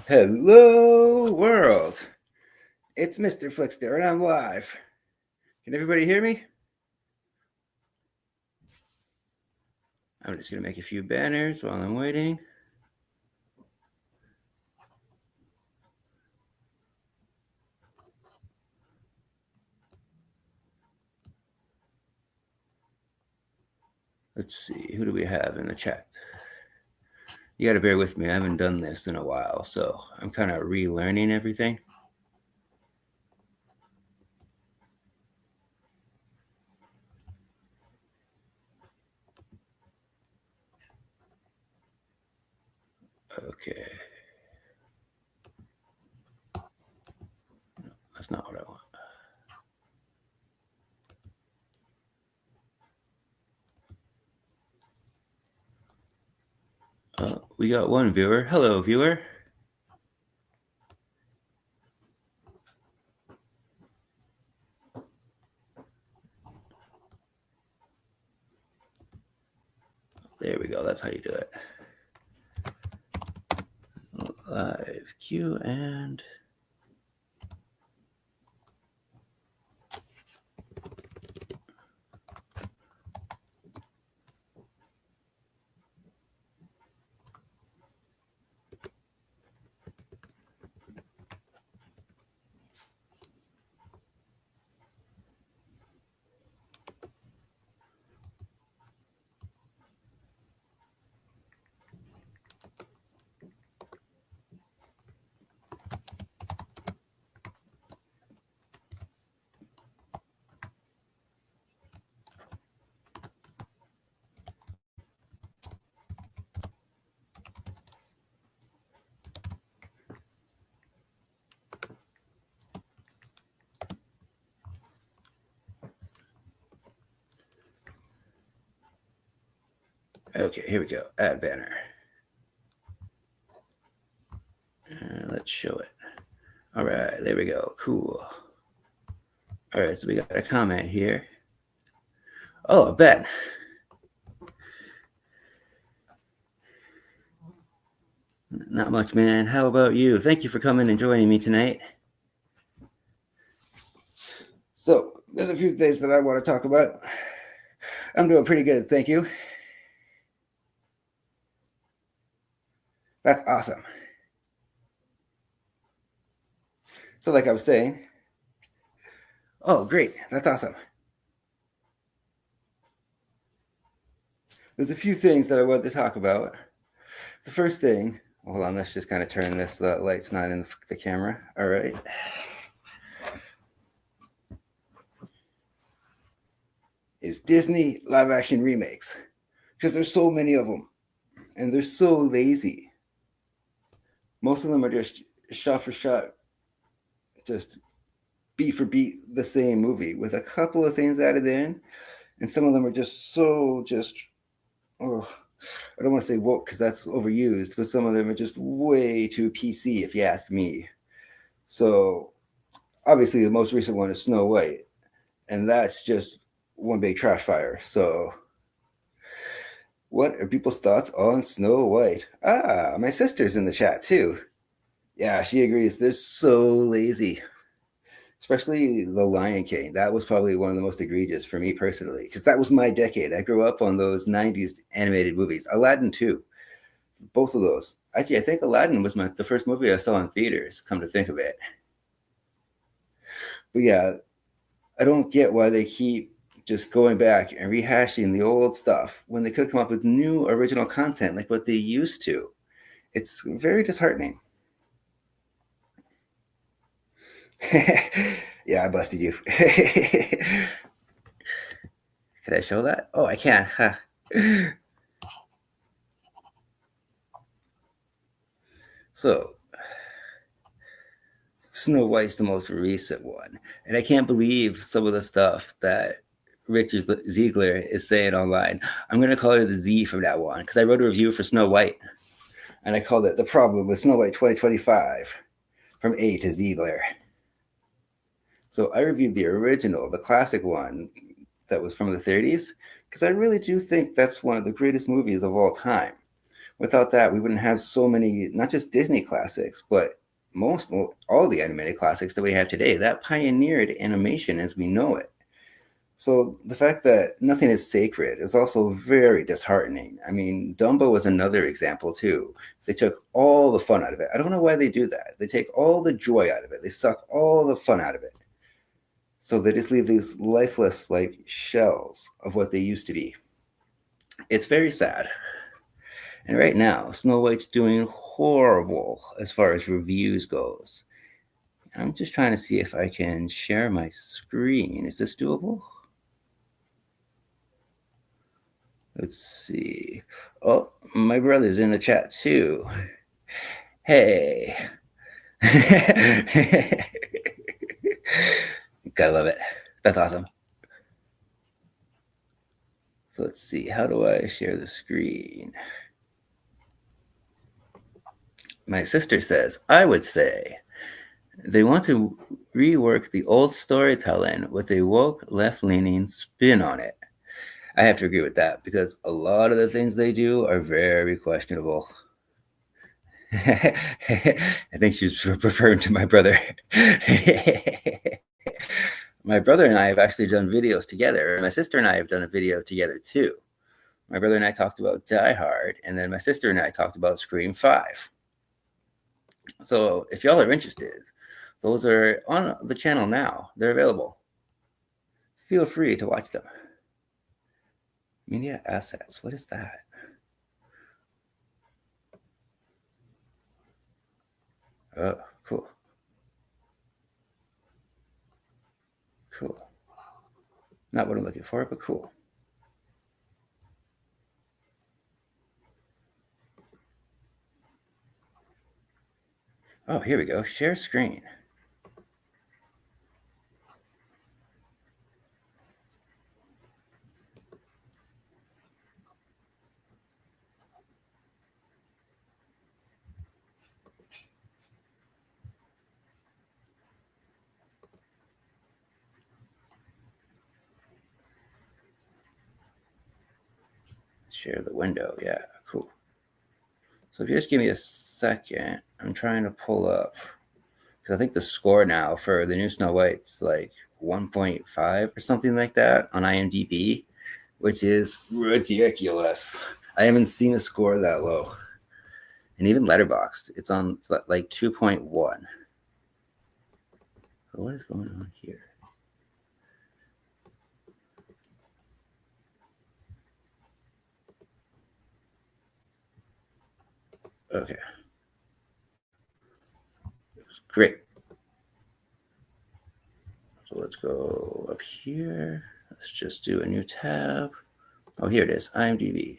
Hello, world. It's Mr. FLIXTER, and I'm live. Can everybody hear me? I'm just going to make a few banners while I'm waiting. Let's see, who do we have in the chat? You got to bear with me. I haven't done this in a while, so I'm kind of relearning everything. Okay. No, that's not what I want. We got one viewer. Hello, viewer. There we go. That's how you do it. Live Q and... Okay, here we go. Add banner. Let's show it. All right, there we go. Cool. All right, so we got a comment here. Oh, Ben. Not much, man. How about you? Thank you for coming and joining me tonight. So, there's a few things that I want to talk about. I'm doing pretty good, thank you. That's awesome. So, like I was saying, oh, great. That's awesome. There's a few things that I wanted to talk about. The first thing, hold on, let's just kind of turn this light's not in the camera. All right. Is Disney live action remakes. Because there's so many of them and they're so lazy. Most of them are just shot for shot, just beat for beat the same movie with a couple of things added in. And some of them are just so oh, I don't want to say woke because that's overused, but some of them are just way too PC, if you ask me. So obviously, the most recent one is Snow White, and that's just one big trash fire. So, what are people's thoughts on Snow White? Ah, my sister's in the chat too. Yeah, she agrees. They're so lazy, especially The Lion King. That was probably one of the most egregious for me personally, because that was my decade. I grew up on those 90s animated movies. Aladdin, too. Both of those. Actually, I think Aladdin was the first movie I saw in theaters, come to think of it. But yeah, I don't get why they keep just going back and rehashing the old stuff when they could come up with new original content like what they used to. It's very disheartening. Yeah, I busted you. Can I show that? Oh, I can. Huh. So, Snow White's the most recent one. And I can't believe some of the stuff that Richard Ziegler is saying online. I'm going to call her the Z from now on because I wrote a review for Snow White and I called it The Problem with Snow White 2025 from A to Ziegler. So I reviewed the original, the classic one that was from the 30s, because I really do think that's one of the greatest movies of all time. Without that, we wouldn't have so many, not just Disney classics, but all the animated classics that we have today. That pioneered animation as we know it. So the fact that nothing is sacred is also very disheartening. I mean, Dumbo was another example too. They took all the fun out of it. I don't know why they do that. They take all the joy out of it. They suck all the fun out of it. So they just leave these lifeless, like, shells of what they used to be. It's very sad. And right now, Snow White's doing horrible as far as reviews goes. I'm just trying to see if I can share my screen. Is this doable? Let's see. Oh, my brother's in the chat too. Hey. Gotta love it. That's awesome. So let's see. How do I share the screen? My sister says, I would say they want to rework the old storytelling with a woke, left-leaning spin on it. I have to agree with that because a lot of the things they do are very questionable. I think she's referring to my brother. My brother and I have actually done videos together. My sister and I have done a video together too. My brother and I talked about Die Hard, and then my sister and I talked about Scream 5. So if y'all are interested, those are on the channel now. They're available. Feel free to watch them. Media assets. What is that? Oh, cool. Cool. Not what I'm looking for, but cool. Oh, here we go. Share screen. Share the window. Yeah, cool. So if you just give me a second, I'm trying to pull up because I think the score now for the new Snow White's like 1.5 or something like that on IMDb, which is ridiculous. I haven't seen a score that low. And even Letterboxd, it's on like 2.1. So what is going on here? Okay. Great. So let's go up here. Let's just do a new tab. Oh, here it is, IMDb.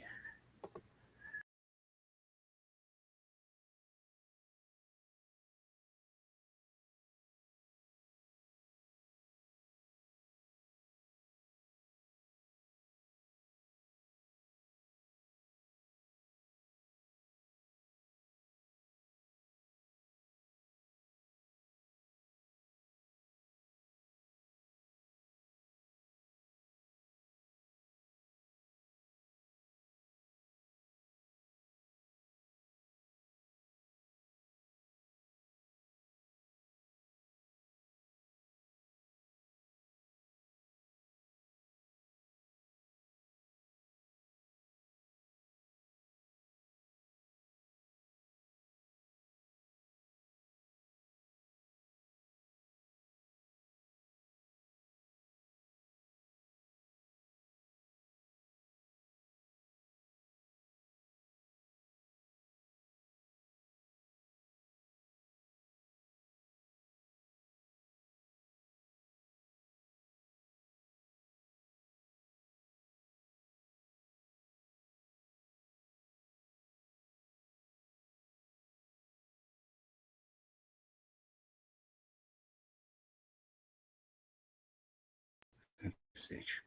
Stage.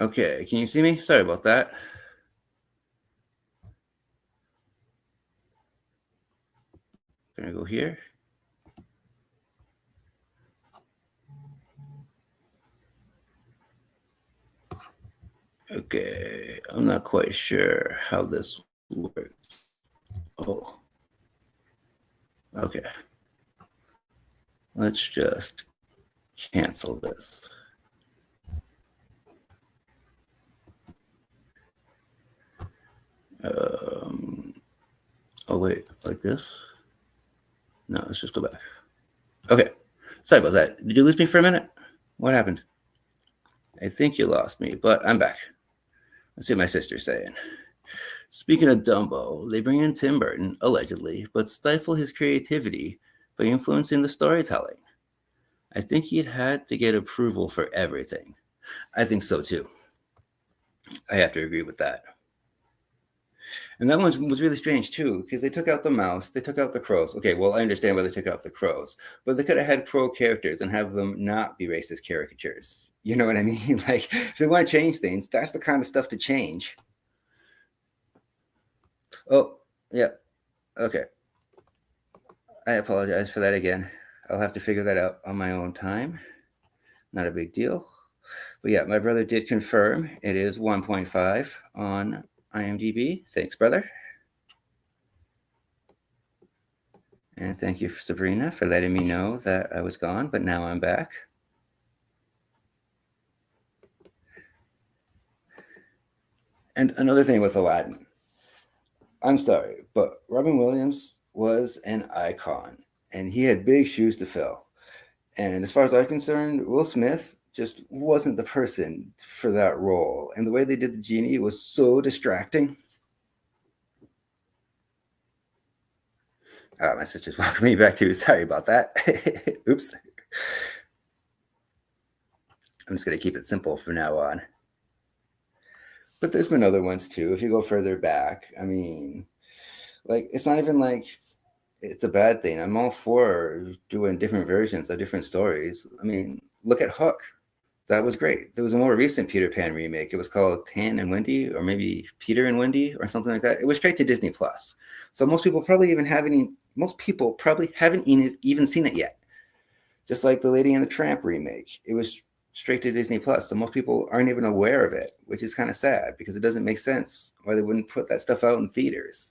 Okay, can you see me? Sorry about that. Gonna go here. Okay, I'm not quite sure how this works. Oh, okay. Let's just cancel this. Oh wait, like this? No, let's just go back. Okay, sorry about that. Did you lose me for a minute? What happened? I think you lost me, but I'm back. Let's see what my sister's saying. Speaking of Dumbo, they bring in Tim Burton, allegedly, but stifle his creativity by influencing the storytelling. I think he'd had to get approval for everything. I think so too. I have to agree with that. And that one was really strange too, because they took out the mouse, they took out the crows. Okay, well, I understand why they took out the crows, but they could have had crow characters and have them not be racist caricatures. You know what I mean? Like, if they want to change things, that's the kind of stuff to change. Oh, yeah. Okay. I apologize for that again. I'll have to figure that out on my own time. Not a big deal. But yeah, my brother did confirm it is 1.5 on IMDb. Thanks, brother. And thank you, Sabrina, for letting me know that I was gone, but now I'm back. And another thing with Aladdin, I'm sorry, but Robin Williams was an icon, and he had big shoes to fill. And as far as I'm concerned, Will Smith just wasn't the person for that role. And the way they did the genie was so distracting. My sister's welcoming me back too. Sorry about that. Oops. I'm just going to keep it simple from now on. But there's been other ones too. If you go further back, I mean, like, it's not even like it's a bad thing. I'm all for doing different versions of different stories. I mean, look at Hook. That was great. There was a more recent Peter Pan remake. It was called Pan and Wendy, or maybe Peter and Wendy, or something like that. It was straight to Disney Plus. So most people probably haven't even seen it yet. Just like the Lady and the Tramp remake, it was straight to Disney Plus. So most people aren't even aware of it, which is kind of sad because it doesn't make sense why they wouldn't put that stuff out in theaters,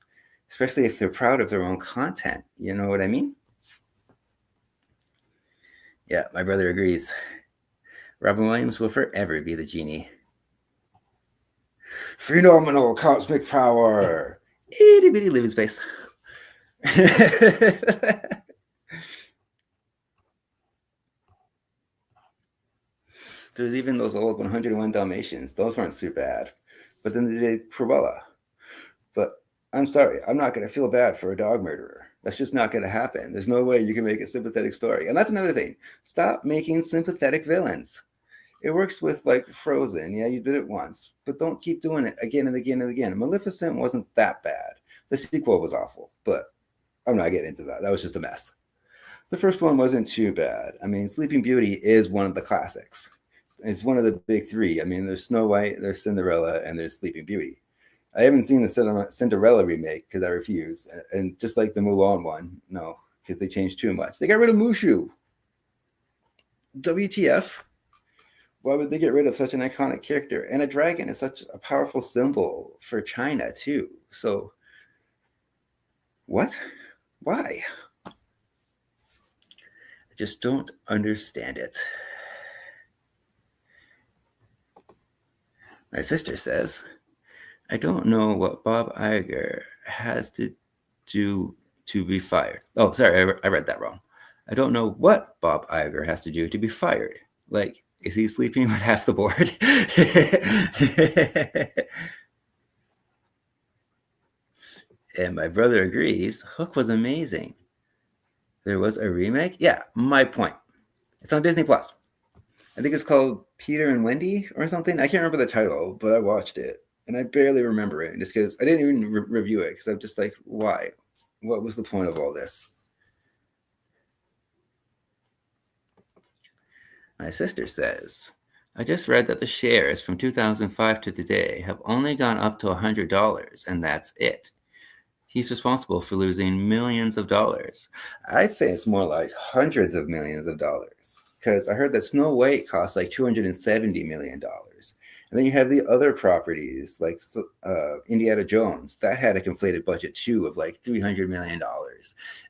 especially if they're proud of their own content. You know what I mean? Yeah, my brother agrees. Robin Williams will forever be the genie. Phenomenal cosmic power. Itty bitty living space. There's even those old 101 Dalmatians. Those weren't too bad. But then they did Cruella. But I'm sorry, I'm not going to feel bad for a dog murderer. That's just not going to happen. There's no way you can make a sympathetic story. And that's another thing. Stop making sympathetic villains. It works with like Frozen. Yeah, you did it once, but don't keep doing it again and again and again. Maleficent wasn't that bad. The sequel was awful, but I'm not getting into that. That was just a mess. The first one wasn't too bad. I mean, Sleeping Beauty is one of the classics. It's one of the big three. I mean, there's Snow White, there's Cinderella, and there's Sleeping Beauty. I haven't seen the Cinderella remake because I refuse. And just like the Mulan one, no, because they changed too much. They got rid of Mushu. WTF? Why would they get rid of such an iconic character? And a dragon is such a powerful symbol for China, too. So, what? Why? I just don't understand it. My sister says, I don't know what Bob Iger has to do to be fired. Oh, sorry, I read that wrong. I don't know what Bob Iger has to do to be fired. Like, is he sleeping with half the board? And my brother agrees. Hook was amazing. There was a remake? Yeah, my point. It's on Disney Plus. I think it's called Peter and Wendy or something. I can't remember the title, but I watched it and I barely remember it just because I didn't even review it because I'm just like, why? What was the point of all this? My sister says, I just read that the shares from 2005 to today have only gone up to $100, and that's it. He's responsible for losing millions of dollars. I'd say it's more like hundreds of millions of dollars because I heard that Snow White cost like $270 million. And then you have the other properties like Indiana Jones. That had a conflated budget too of like $300 million.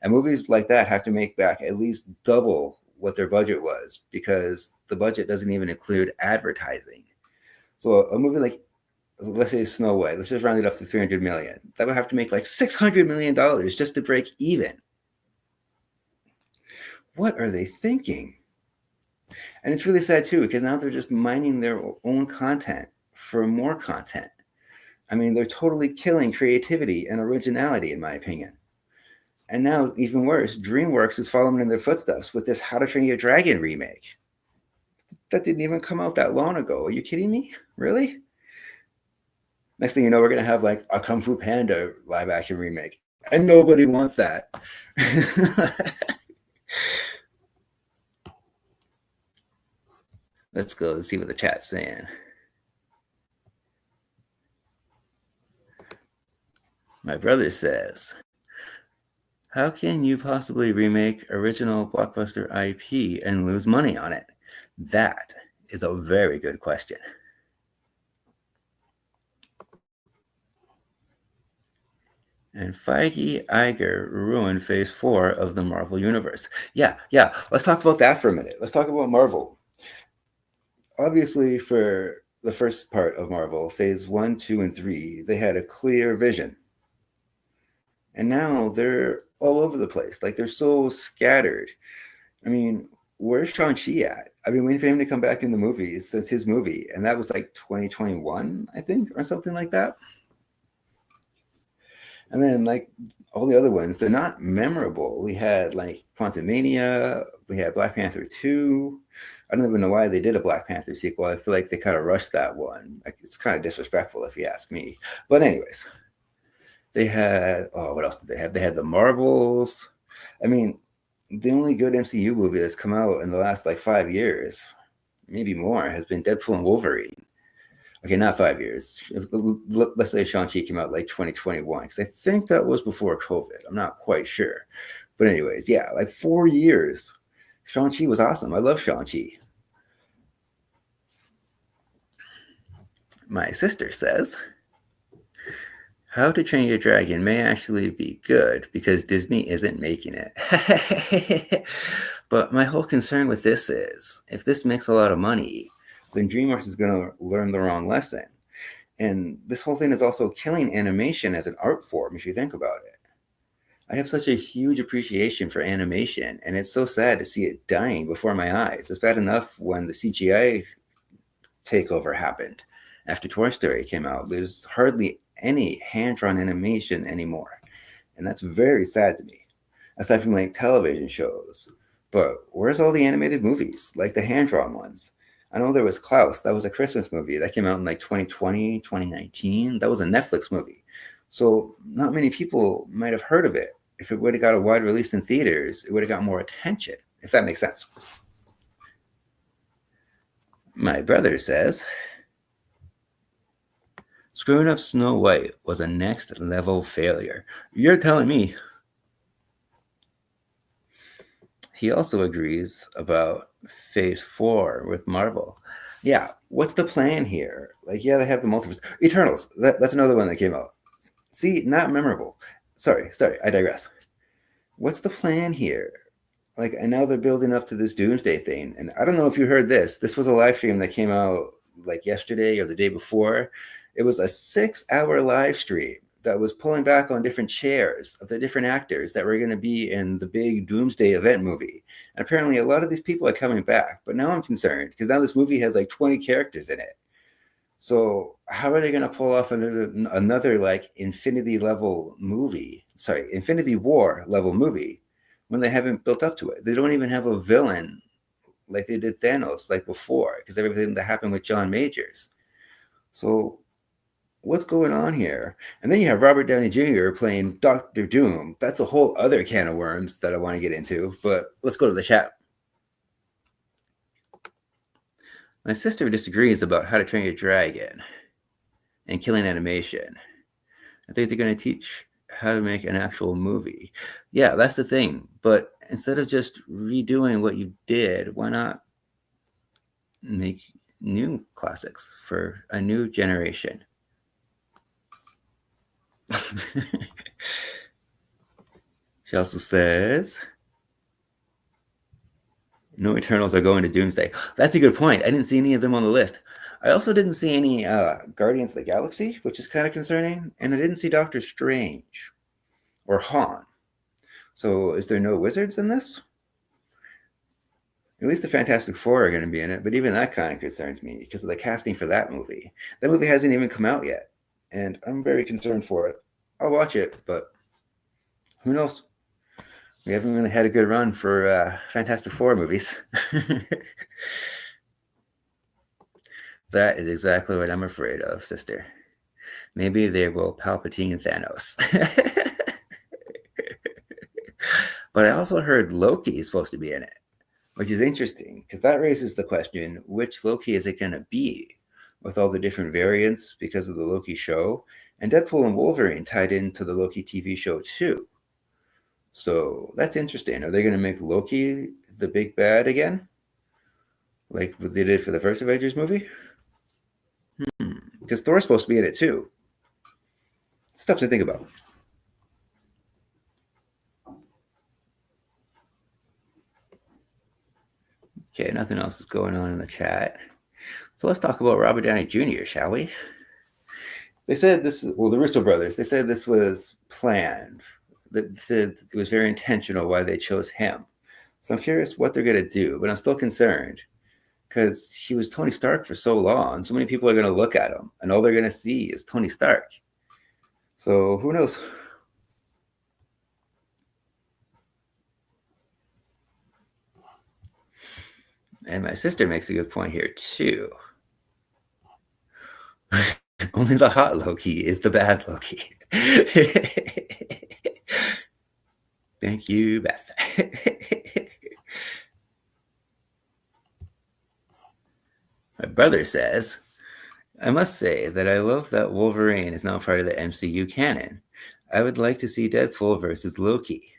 And movies like that have to make back at least double what their budget was because the budget doesn't even include advertising. So a movie like, let's say Snow White, let's just round it up to 300 million. That would have to make like $600 million just to break even. What are they thinking? And it's really sad too, because now they're just mining their own content for more content. I mean, they're totally killing creativity and originality, in my opinion. And now, even worse, DreamWorks is following in their footsteps with this How to Train Your Dragon remake. That didn't even come out that long ago. Are you kidding me? Really? Next thing you know, we're going to have like a Kung Fu Panda live action remake. And nobody wants that. Let's go and see what the chat's saying. My brother says, how can you possibly remake original blockbuster IP and lose money on it? That is a very good question. And Feige Iger ruined Phase 4 of the Marvel Universe. Yeah. Let's talk about that for a minute. Let's talk about Marvel. Obviously, for the first part of Marvel, Phase 1, 2, and 3, they had a clear vision. And now they're all over the place. Like, they're so scattered. I mean, where's Shang-Chi at? I've been waiting for him to come back in the movies since his movie. And that was like 2021, I think, or something like that. And then, like, all the other ones, they're not memorable. We had, like, Quantumania. We had Black Panther 2. I don't even know why they did a Black Panther sequel. I feel like they kind of rushed that one. Like, it's kind of disrespectful if you ask me. But anyways, they had, what else did they have? They had the Marvels. I mean, the only good MCU movie that's come out in the last, like, 5 years, maybe more, has been Deadpool and Wolverine. Okay, not 5 years. Let's say Shang-Chi came out like 2021, because I think that was before COVID. I'm not quite sure. But anyways, yeah, like 4 years. Shang-Chi was awesome. I love Shang-Chi. My sister says, How to Train Your Dragon may actually be good because Disney isn't making it. But my whole concern with this is, if this makes a lot of money, then DreamWorks is going to learn the wrong lesson. And this whole thing is also killing animation as an art form, if you think about it. I have such a huge appreciation for animation, and it's so sad to see it dying before my eyes. It's bad enough when the CGI takeover happened. After Toy Story came out, there's hardly any hand-drawn animation anymore. And that's very sad to me, aside from like television shows. But where's all the animated movies, like the hand-drawn ones? I know there was Klaus. That was a Christmas movie that came out in like 2020, 2019. That was a Netflix movie. So not many people might have heard of it. If it would have got a wide release in theaters, it would have got more attention, if that makes sense. My brother says, screwing up Snow White was a next level failure. You're telling me. He also agrees about Phase 4 with Marvel. Yeah, what's the plan here? Like, yeah, they have the multiverse. Eternals, that's another one that came out. See, not memorable. Sorry, I digress. What's the plan here? Like, and now they're building up to this doomsday thing. And I don't know if you heard this. This was a live stream that came out like yesterday or the day before. It was a 6-hour live stream that was pulling back on different chairs of the different actors that were going to be in the big doomsday event movie. And apparently a lot of these people are coming back. But now I'm concerned because now this movie has like 20 characters in it. So how are they going to pull off another like Infinity War level movie when they haven't built up to it? They don't even have a villain like they did Thanos like before because of everything that happened with John Majors. So what's going on here? And then you have Robert Downey Jr. playing Dr. Doom. That's a whole other can of worms that I want to get into, but let's go to the chat. My sister disagrees about How to Train Your Dragon and killing animation. I think they're going to teach how to make an actual movie. Yeah, that's the thing. But instead of just redoing what you did, why not make new classics for a new generation. She also says, no Eternals are going to Doomsday. That's a good point. I didn't see any of them on the list. I also didn't see any Guardians of the Galaxy, which is kind of concerning. And I didn't see Doctor Strange or Han. So is there no wizards in this? At least the Fantastic Four are going to be in it, but even that kind of concerns me because of the casting for that movie. That movie hasn't even come out yet, and I'm very concerned for it. I'll watch it, but who knows? We haven't really had a good run for Fantastic Four movies. That is exactly what I'm afraid of, sister. Maybe they will Palpatine Thanos. But I also heard Loki is supposed to be in it, which is interesting because that raises the question, which Loki is it going to be with all the different variants because of the Loki show? And Deadpool and Wolverine tied into the Loki TV show too. So that's interesting. Are they going to make Loki the big bad again? Like what they did for the first Avengers movie? Because Thor's supposed to be in it too. Stuff to think about. Okay, nothing else is going on in the chat. So let's talk about Robert Downey Jr., shall we? They said this, well, the Russo brothers, they said this was planned. They said it was very intentional why they chose him. So I'm curious what they're going to do, but I'm still concerned because he was Tony Stark for so long. So many people are going to look at him and all they're going to see is Tony Stark. So who knows? And my sister makes a good point here too. Only the hot Loki is the bad Loki. Thank you, Beth. My brother says, I must say that I love that Wolverine is now part of the MCU canon. I would like to see Deadpool versus Loki.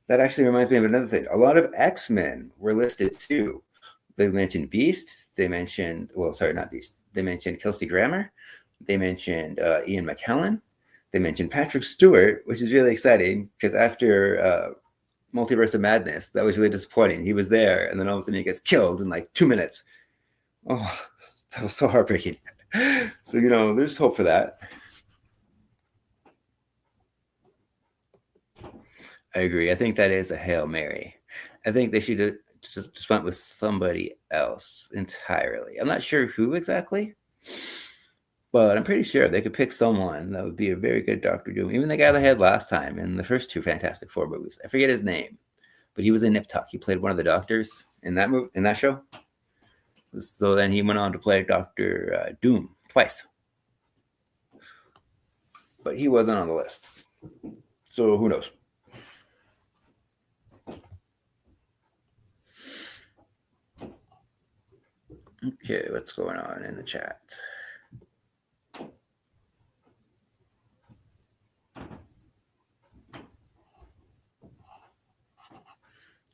That actually reminds me of another thing. A lot of X-Men were listed too. They mentioned Beast. They mentioned, well, sorry, not Beast. They mentioned Kelsey Grammer. They mentioned Ian McKellen. They mentioned Patrick Stewart, which is really exciting because after Multiverse of Madness, that was really disappointing. He was there, and then all of a sudden he gets killed in like 2 minutes. Oh, that was so heartbreaking. So, there's hope for that. I agree. I think that is a Hail Mary. I think they should have just went with somebody else entirely. I'm not sure who exactly, but I'm pretty sure they could pick someone that would be a very good Doctor Doom. Even the guy they had last time in the first two Fantastic Four movies. I forget his name, but he was in Nip Tuck. He played one of the doctors in that show. So then he went on to play Doctor Doom twice. But he wasn't on the list. So who knows? Okay, what's going on in the chat?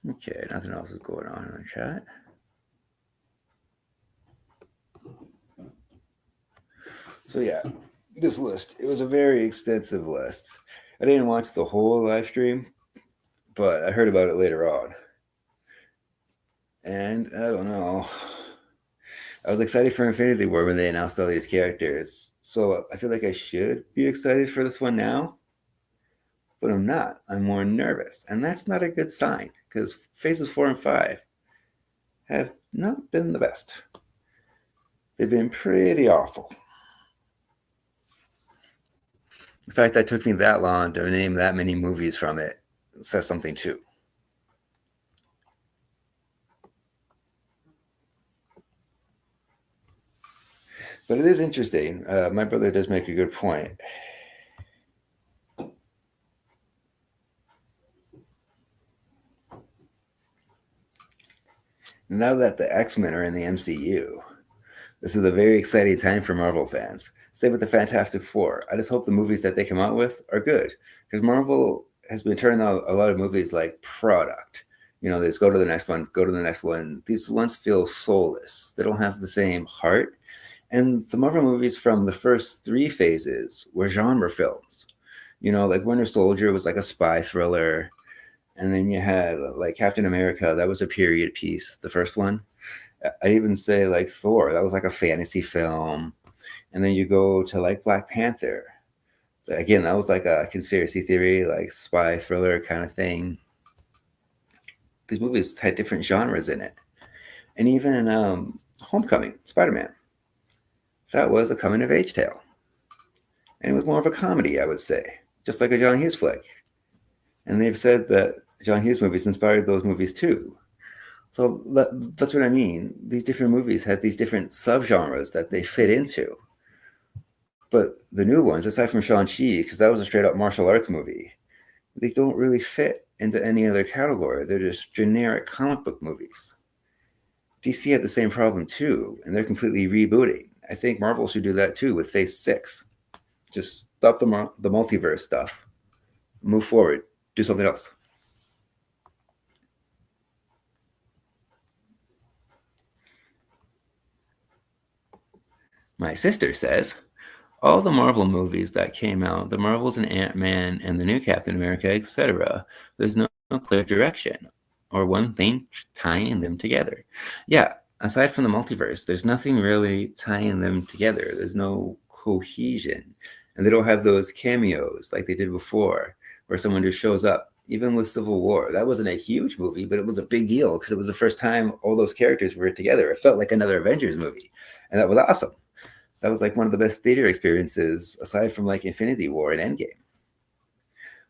Okay, nothing else is going on in the chat. So yeah, this list, it was a very extensive list. I didn't watch the whole live stream, but I heard about it later on. And I don't know. I was excited for Infinity War when they announced all these characters. So I feel like I should be excited for this one now. But I'm not. I'm more nervous. And that's not a good sign because phases 4 and 5 have not been the best. They've been pretty awful. The fact that it took me that long to name that many movies from it says something too. But it is interesting. My brother does make a good point. Now that the X-Men are in the MCU, this is a very exciting time for Marvel fans. Same with the Fantastic Four. I just hope the movies that they come out with are good because Marvel has been turning out a lot of movies like product. They just go to the next one, go to the next one. These ones feel soulless. They don't have the same heart. And the Marvel movies from the first three phases were genre films. Like Winter Soldier was like a spy thriller. And then you had like Captain America, that was a period piece, the first one. I even say like Thor, that was like a fantasy film. And then you go to like Black Panther. Again, that was like a conspiracy theory, like spy thriller kind of thing. These movies had different genres in it. And even Homecoming, Spider Man, that was a coming of age tale. And it was more of a comedy, I would say, just like a John Hughes flick. And they've said that John Hughes movies inspired those movies too. So that's what I mean. These different movies had these different subgenres that they fit into. But the new ones, aside from Shang-Chi, because that was a straight up martial arts movie, they don't really fit into any other category. They're just generic comic book movies. DC had the same problem too, and they're completely rebooting. I think Marvel should do that too with Phase 6. Just stop the multiverse stuff, move forward, do something else. My sister says, all the Marvel movies that came out, the Marvels and Ant-Man and the new Captain America, etc., there's no clear direction or one thing tying them together. Yeah, aside from the multiverse, there's nothing really tying them together. There's no cohesion. And they don't have those cameos like they did before, where someone just shows up. Even with Civil War, that wasn't a huge movie, but it was a big deal because it was the first time all those characters were together. It felt like another Avengers movie, and that was awesome. That was like one of the best theater experiences aside from like Infinity War and Endgame.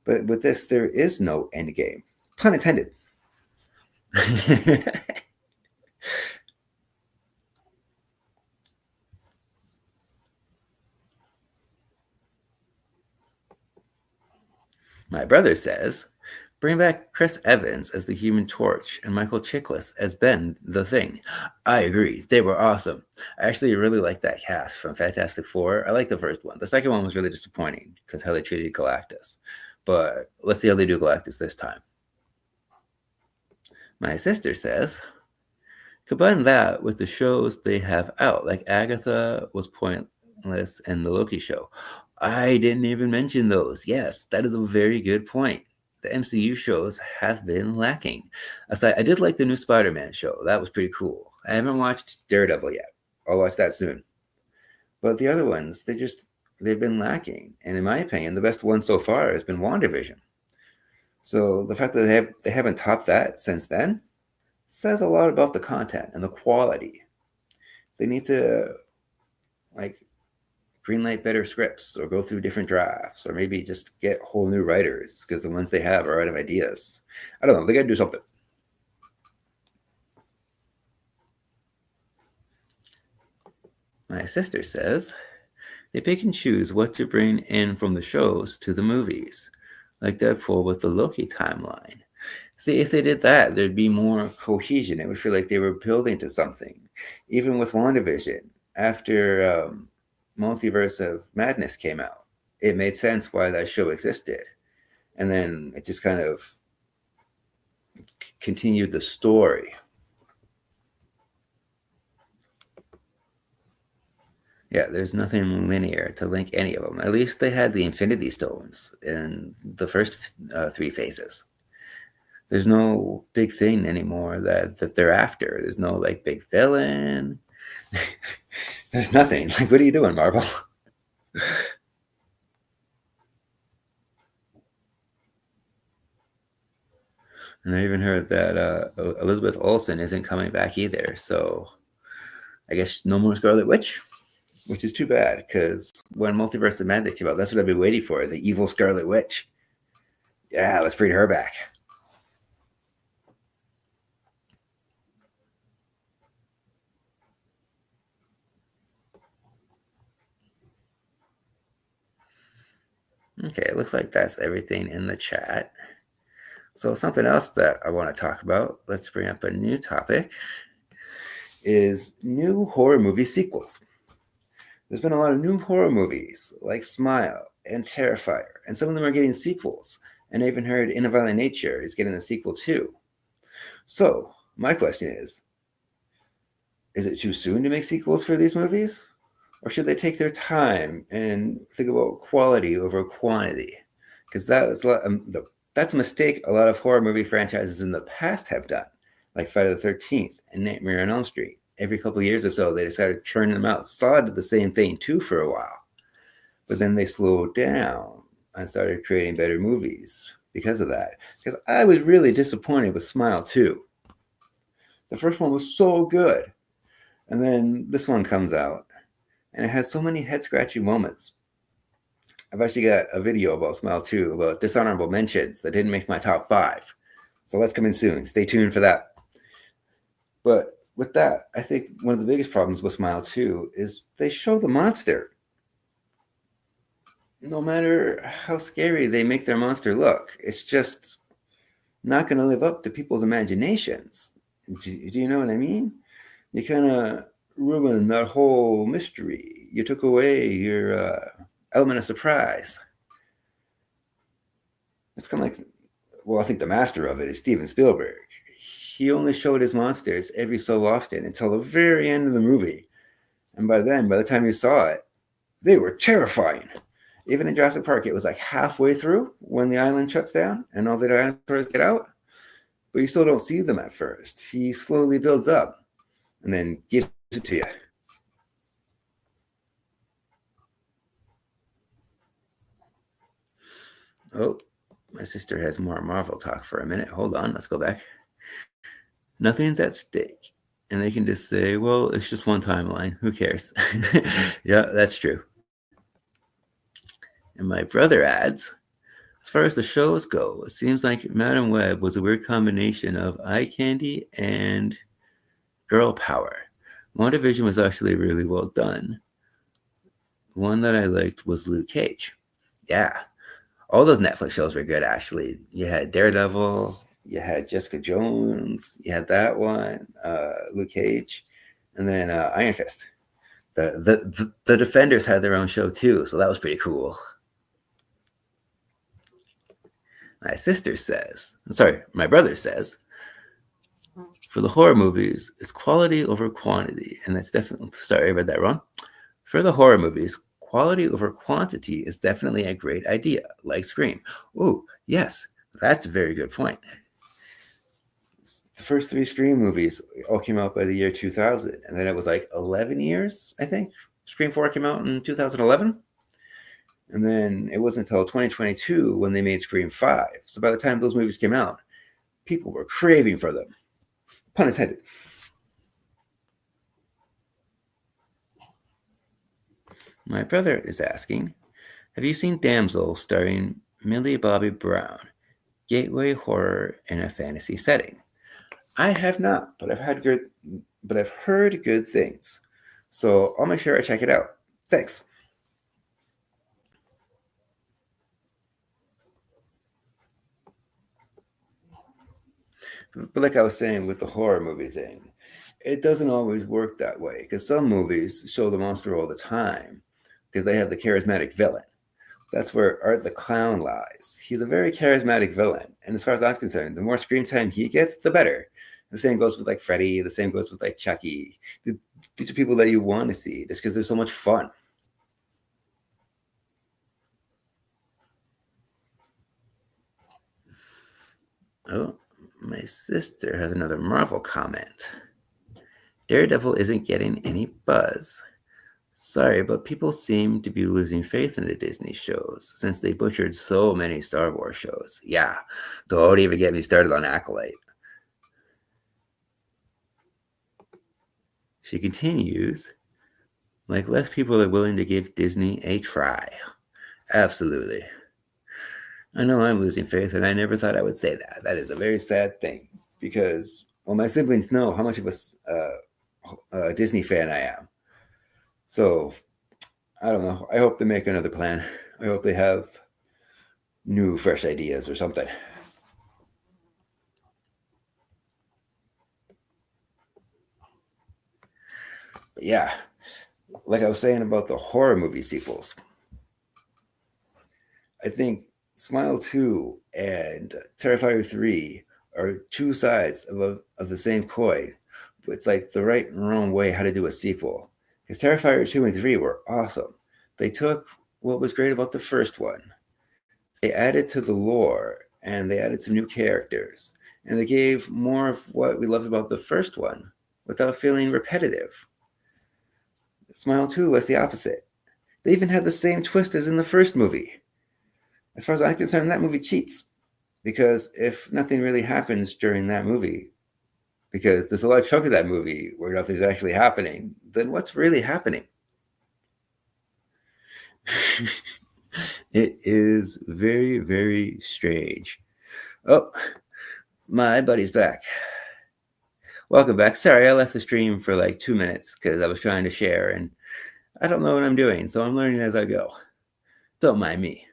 But with this, there is no Endgame. Pun intended. My brother says, bring back Chris Evans as the Human Torch and Michael Chiklis as Ben the Thing. I agree. They were awesome. I actually really like that cast from Fantastic Four. I like the first one. The second one was really disappointing because how they treated Galactus. But let's see how they do Galactus this time. My sister says, combine that with the shows they have out, like Agatha was pointless and the Loki show. I didn't even mention those. Yes, that is a very good point. The MCU shows have been lacking. Aside, I did like the new Spider-Man show. That was pretty cool. I haven't watched Daredevil yet. I'll watch that soon. But the other ones, they've been lacking. And in my opinion, the best one so far has been WandaVision. So the fact that they haven't topped that since then says a lot about the content and the quality. They need to like greenlight better scripts or go through different drafts or maybe just get whole new writers because the ones they have are out of ideas. I don't know. They got to do something. My sister says they pick and choose what to bring in from the shows to the movies, like Deadpool with the Loki timeline. See, if they did that, there'd be more cohesion. It would feel like they were building to something. Even with WandaVision, after Multiverse of Madness came out, it made sense why that show existed. And then it just kind of continued the story. Yeah, there's nothing linear to link any of them. At least they had the Infinity Stones in the first three phases. There's no big thing anymore that they're after. There's no like big villain. There's nothing. Like, what are you doing, Marvel? And I even heard that Elizabeth Olsen isn't coming back either. So I guess no more Scarlet Witch, which is too bad because when Multiverse of Madness came out, that's what I've been waiting for, the evil Scarlet Witch. Yeah, let's bring her back. Okay, it looks like that's everything in the chat. So something else that I want to talk about, let's bring up a new topic, is new horror movie sequels. There's been a lot of new horror movies like Smile and Terrifier, and some of them are getting sequels. And I even heard In a Violent Nature is getting a sequel too. So, my question is it too soon to make sequels for these movies? Or should they take their time and think about quality over quantity? Because that's a mistake a lot of horror movie franchises in the past have done, like Friday the 13th and Nightmare on Elm Street. Every couple of years or so, they decided to churn them out. Saw did the same thing too for a while. But then they slowed down and started creating better movies because of that. Because I was really disappointed with Smile 2. The first one was so good. And then this one comes out, and it has so many head scratching moments. I've actually got a video about Smile 2 about dishonorable mentions that didn't make my top 5. So that's coming soon. Stay tuned for that. But with that, I think one of the biggest problems with Smile 2 is they show the monster. No matter how scary they make their monster look, it's just not going to live up to people's imaginations. Do you know what I mean? You kind of ruin that whole mystery. You took away your element of surprise. It's kind of like, well, I think the master of it is Steven Spielberg. He only showed his monsters every so often until the very end of the movie. And by the time you saw it, they were terrifying. Even in Jurassic Park, it was like halfway through when the island shuts down and all the dinosaurs get out. But you still don't see them at first. He slowly builds up and then gives it to you. Oh, my sister has more Marvel talk for a minute. Hold on, let's go back. Nothing's at stake. And they can just say, well, it's just one timeline. Who cares? Yeah, that's true. And my brother adds, as far as the shows go, it seems like Madam Web was a weird combination of eye candy and girl power. WandaVision was actually really well done. One that I liked was Luke Cage. Yeah, all those Netflix shows were good, actually. You had Daredevil, you had Jessica Jones, you had that one, Luke Cage, and then Iron Fist. The Defenders had their own show too, so that was pretty cool. My brother says, for the horror movies, it's quality over quantity, and that's definitely, sorry, I read that wrong. For the horror movies, quality over quantity is definitely a great idea, like Scream. Oh, yes, that's a very good point. The first 3 Scream movies all came out by the year 2000, and then it was like 11 years, I think. Scream 4 came out in 2011. And then it wasn't until 2022 when they made Scream 5. So by the time those movies came out, people were craving for them. Pun intended. My brother is asking, have you seen Damsel starring Millie Bobby Brown? Gateway horror in a fantasy setting. I have not, but I've heard good things. So I'll make sure I check it out. Thanks. But like I was saying with the horror movie thing, it doesn't always work that way because some movies show the monster all the time because they have the charismatic villain. That's where Art the Clown lies. He's a very charismatic villain, and as far as I'm concerned, the more screen time he gets, the better. The same goes with like Freddy. The same goes with like Chucky. These are people that you want to see just because they're so much fun. Oh, my sister has another Marvel comment. Daredevil isn't getting any buzz. Sorry, but people seem to be losing faith in the Disney shows since they butchered so many Star Wars shows. Yeah, don't even get me started on Acolyte. She continues, like less people are willing to give Disney a try. Absolutely. I know I'm losing faith, and I never thought I would say that. That is a very sad thing because, well, my siblings know how much of a Disney fan I am. So, I don't know. I hope they make another plan. I hope they have new, fresh ideas or something. But yeah, like I was saying about the horror movie sequels, I think Smile 2 and Terrifier 3 are two sides of the same coin. It's like the right and wrong way how to do a sequel. Because Terrifier 2 and 3 were awesome. They took what was great about the first one, they added to the lore, and they added some new characters, and they gave more of what we loved about the first one without feeling repetitive. Smile 2 was the opposite. They even had the same twist as in the first movie. As far as I'm concerned, that movie cheats. Because if nothing really happens during that movie, because there's a large chunk of that movie where nothing's actually happening, then what's really happening? It is very, very strange. Oh, my buddy's back. Welcome back. Sorry, I left the stream for like 2 minutes because I was trying to share and I don't know what I'm doing, so I'm learning as I go. Don't mind me.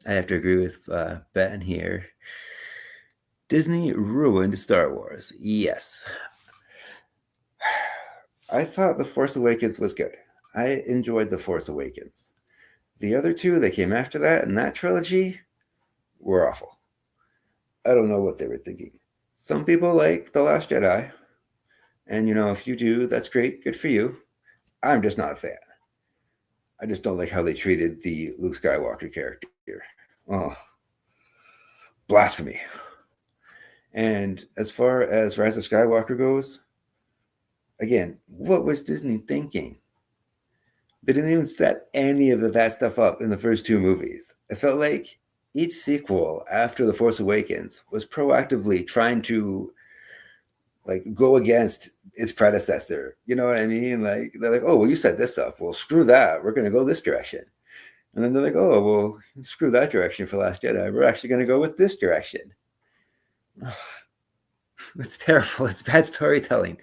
I have to agree with Ben here. Disney ruined Star Wars. Yes. I thought The Force Awakens was good. I enjoyed The Force Awakens. The other two that came after that in that trilogy were awful. I don't know what they were thinking. Some people like The Last Jedi. And, if you do, that's great. Good for you. I'm just not a fan. I just don't like how they treated the Luke Skywalker character. Oh, blasphemy. And as far as Rise of Skywalker goes, again, what was Disney thinking? They didn't even set any of that stuff up in the first two movies. It felt like each sequel after The Force Awakens was proactively trying to go against its predecessor. You know what I mean? Like, they're like, oh, well, you set this up. Well, screw that. We're going to go this direction. And then they're like, oh, well, screw that direction for Last Jedi. We're actually going to go with this direction. It's terrible. It's bad storytelling.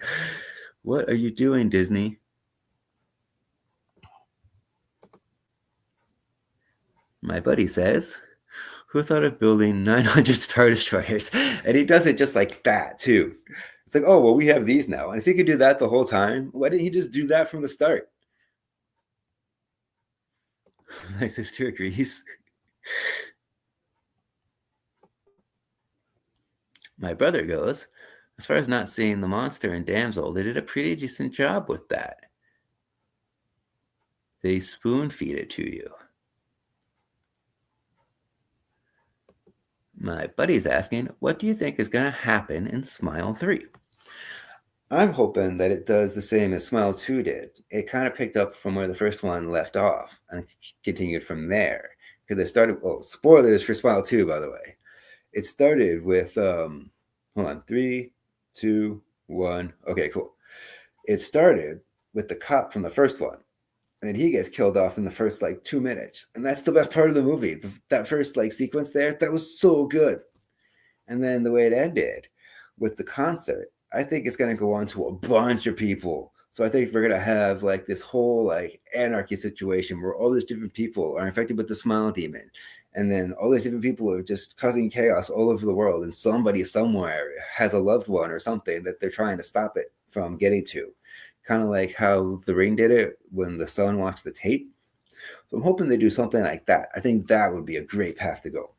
What are you doing, Disney? My buddy says, who thought of building 900 Star Destroyers? And he does it just like that, too. It's like, oh, well, we have these now. And if he could do that the whole time, why didn't he just do that from the start? My sister agrees. My brother goes, as far as not seeing the monster in Damsel, they did a pretty decent job with that. They spoon feed it to you. My buddy's asking, what do you think is going to happen in Smile 3? I'm hoping that it does the same as Smile 2 did. It kind of picked up from where the first one left off and continued from there. Because it started, spoilers for Smile 2, by the way. It started with, hold on, 3, 2, 1. Okay, cool. It started with the cop from the first one. And then he gets killed off in the first 2 minutes. And that's the best part of the movie. That first sequence there, that was so good. And then the way it ended with the concert, I think it's going to go on to a bunch of people. So I think we're going to have this whole anarchy situation where all these different people are infected with the smile demon. And then all these different people are just causing chaos all over the world. And somebody somewhere has a loved one or something that they're trying to stop it from getting to. Kind of like how The Ring did it when the son watched the tape. So I'm hoping they do something like that. I think that would be a great path to go.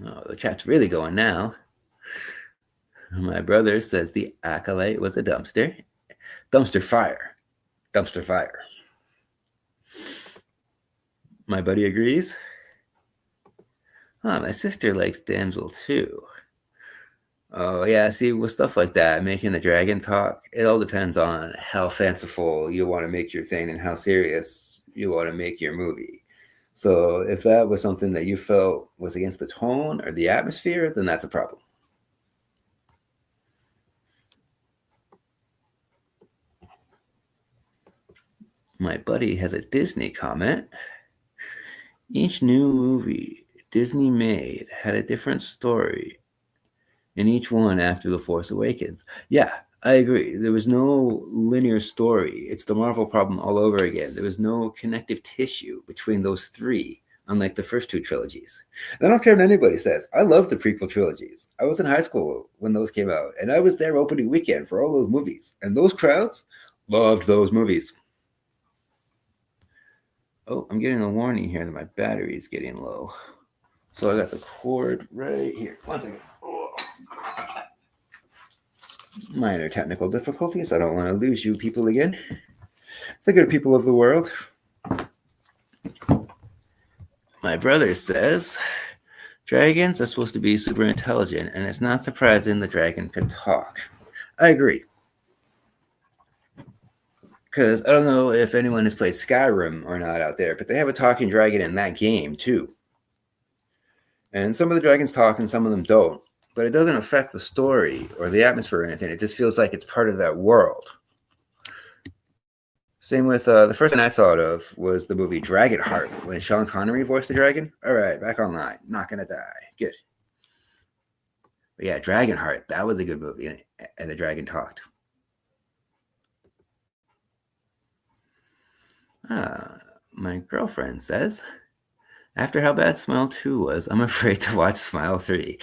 Oh, the chat's really going now. My brother says the Acolyte was a dumpster. Dumpster fire. Dumpster fire. My buddy agrees. My sister likes Damsel too. Oh, yeah, see, with stuff like that, making the dragon talk, it all depends on how fanciful you want to make your thing and how serious you want to make your movie. So if that was something that you felt was against the tone or the atmosphere, then that's a problem. My buddy has a Disney comment. Each new movie Disney made had a different story in each one after The Force Awakens. Yeah, I agree. There was no linear story. It's the Marvel problem all over again. There was no connective tissue between those three, unlike the first two trilogies. And I don't care what anybody says. I love the prequel trilogies. I was in high school when those came out, and I was there opening weekend for all those movies. And those crowds Loved those movies. Oh, I'm getting a warning here that my battery is getting low. So I got the cord right here. One second. Oh. Minor technical difficulties. I don't want to lose you people again. The good people of the world. My brother says dragons are supposed to be super intelligent, and it's not surprising the dragon can talk. I agree. Because I don't know if anyone has played Skyrim or not out there, but they have a talking dragon in that game too. And some of the dragons talk and some of them don't. But it doesn't affect the story or the atmosphere or anything. It just feels like it's part of that world. Same with the first one I thought of was the movie Dragonheart when Sean Connery voiced the dragon. All right, back online. Not gonna die. Good. But yeah, Dragonheart. That was a good movie, and the dragon talked. My girlfriend says, after how bad Smile 2 was, I'm afraid to watch Smile 3.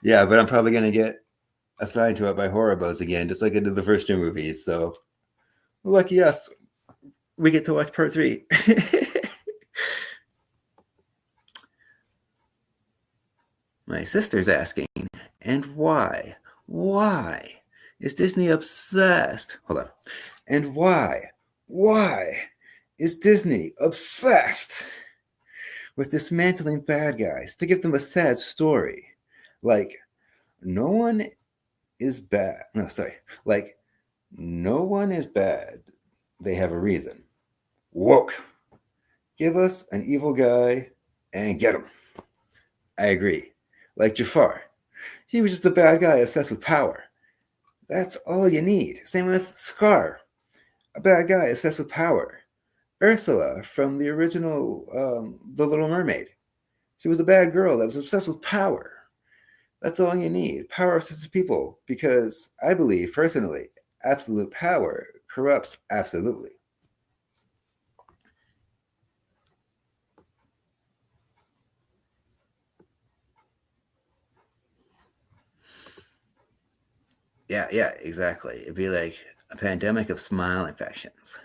Yeah, but I'm probably gonna get assigned to it by Horror Buzz again, just like I did the first two movies. So lucky us, we get to watch part 3. My sister's asking, and why? Why is Disney obsessed? Hold on. And why is Disney obsessed with dismantling bad guys to give them a sad story? Like, no one is bad. No, sorry. Like, no one is bad. They have a reason. Woke. Give us an evil guy and get him. I agree. Like Jafar. He was just a bad guy obsessed with power. That's all you need. Same with Scar. A bad guy obsessed with power. Ursula from the original The Little Mermaid. She was a bad girl that was obsessed with power. That's all you need. Power obsessive people. Because I believe, personally, absolute power corrupts absolutely. Yeah, exactly. It'd be like a pandemic of smile infections.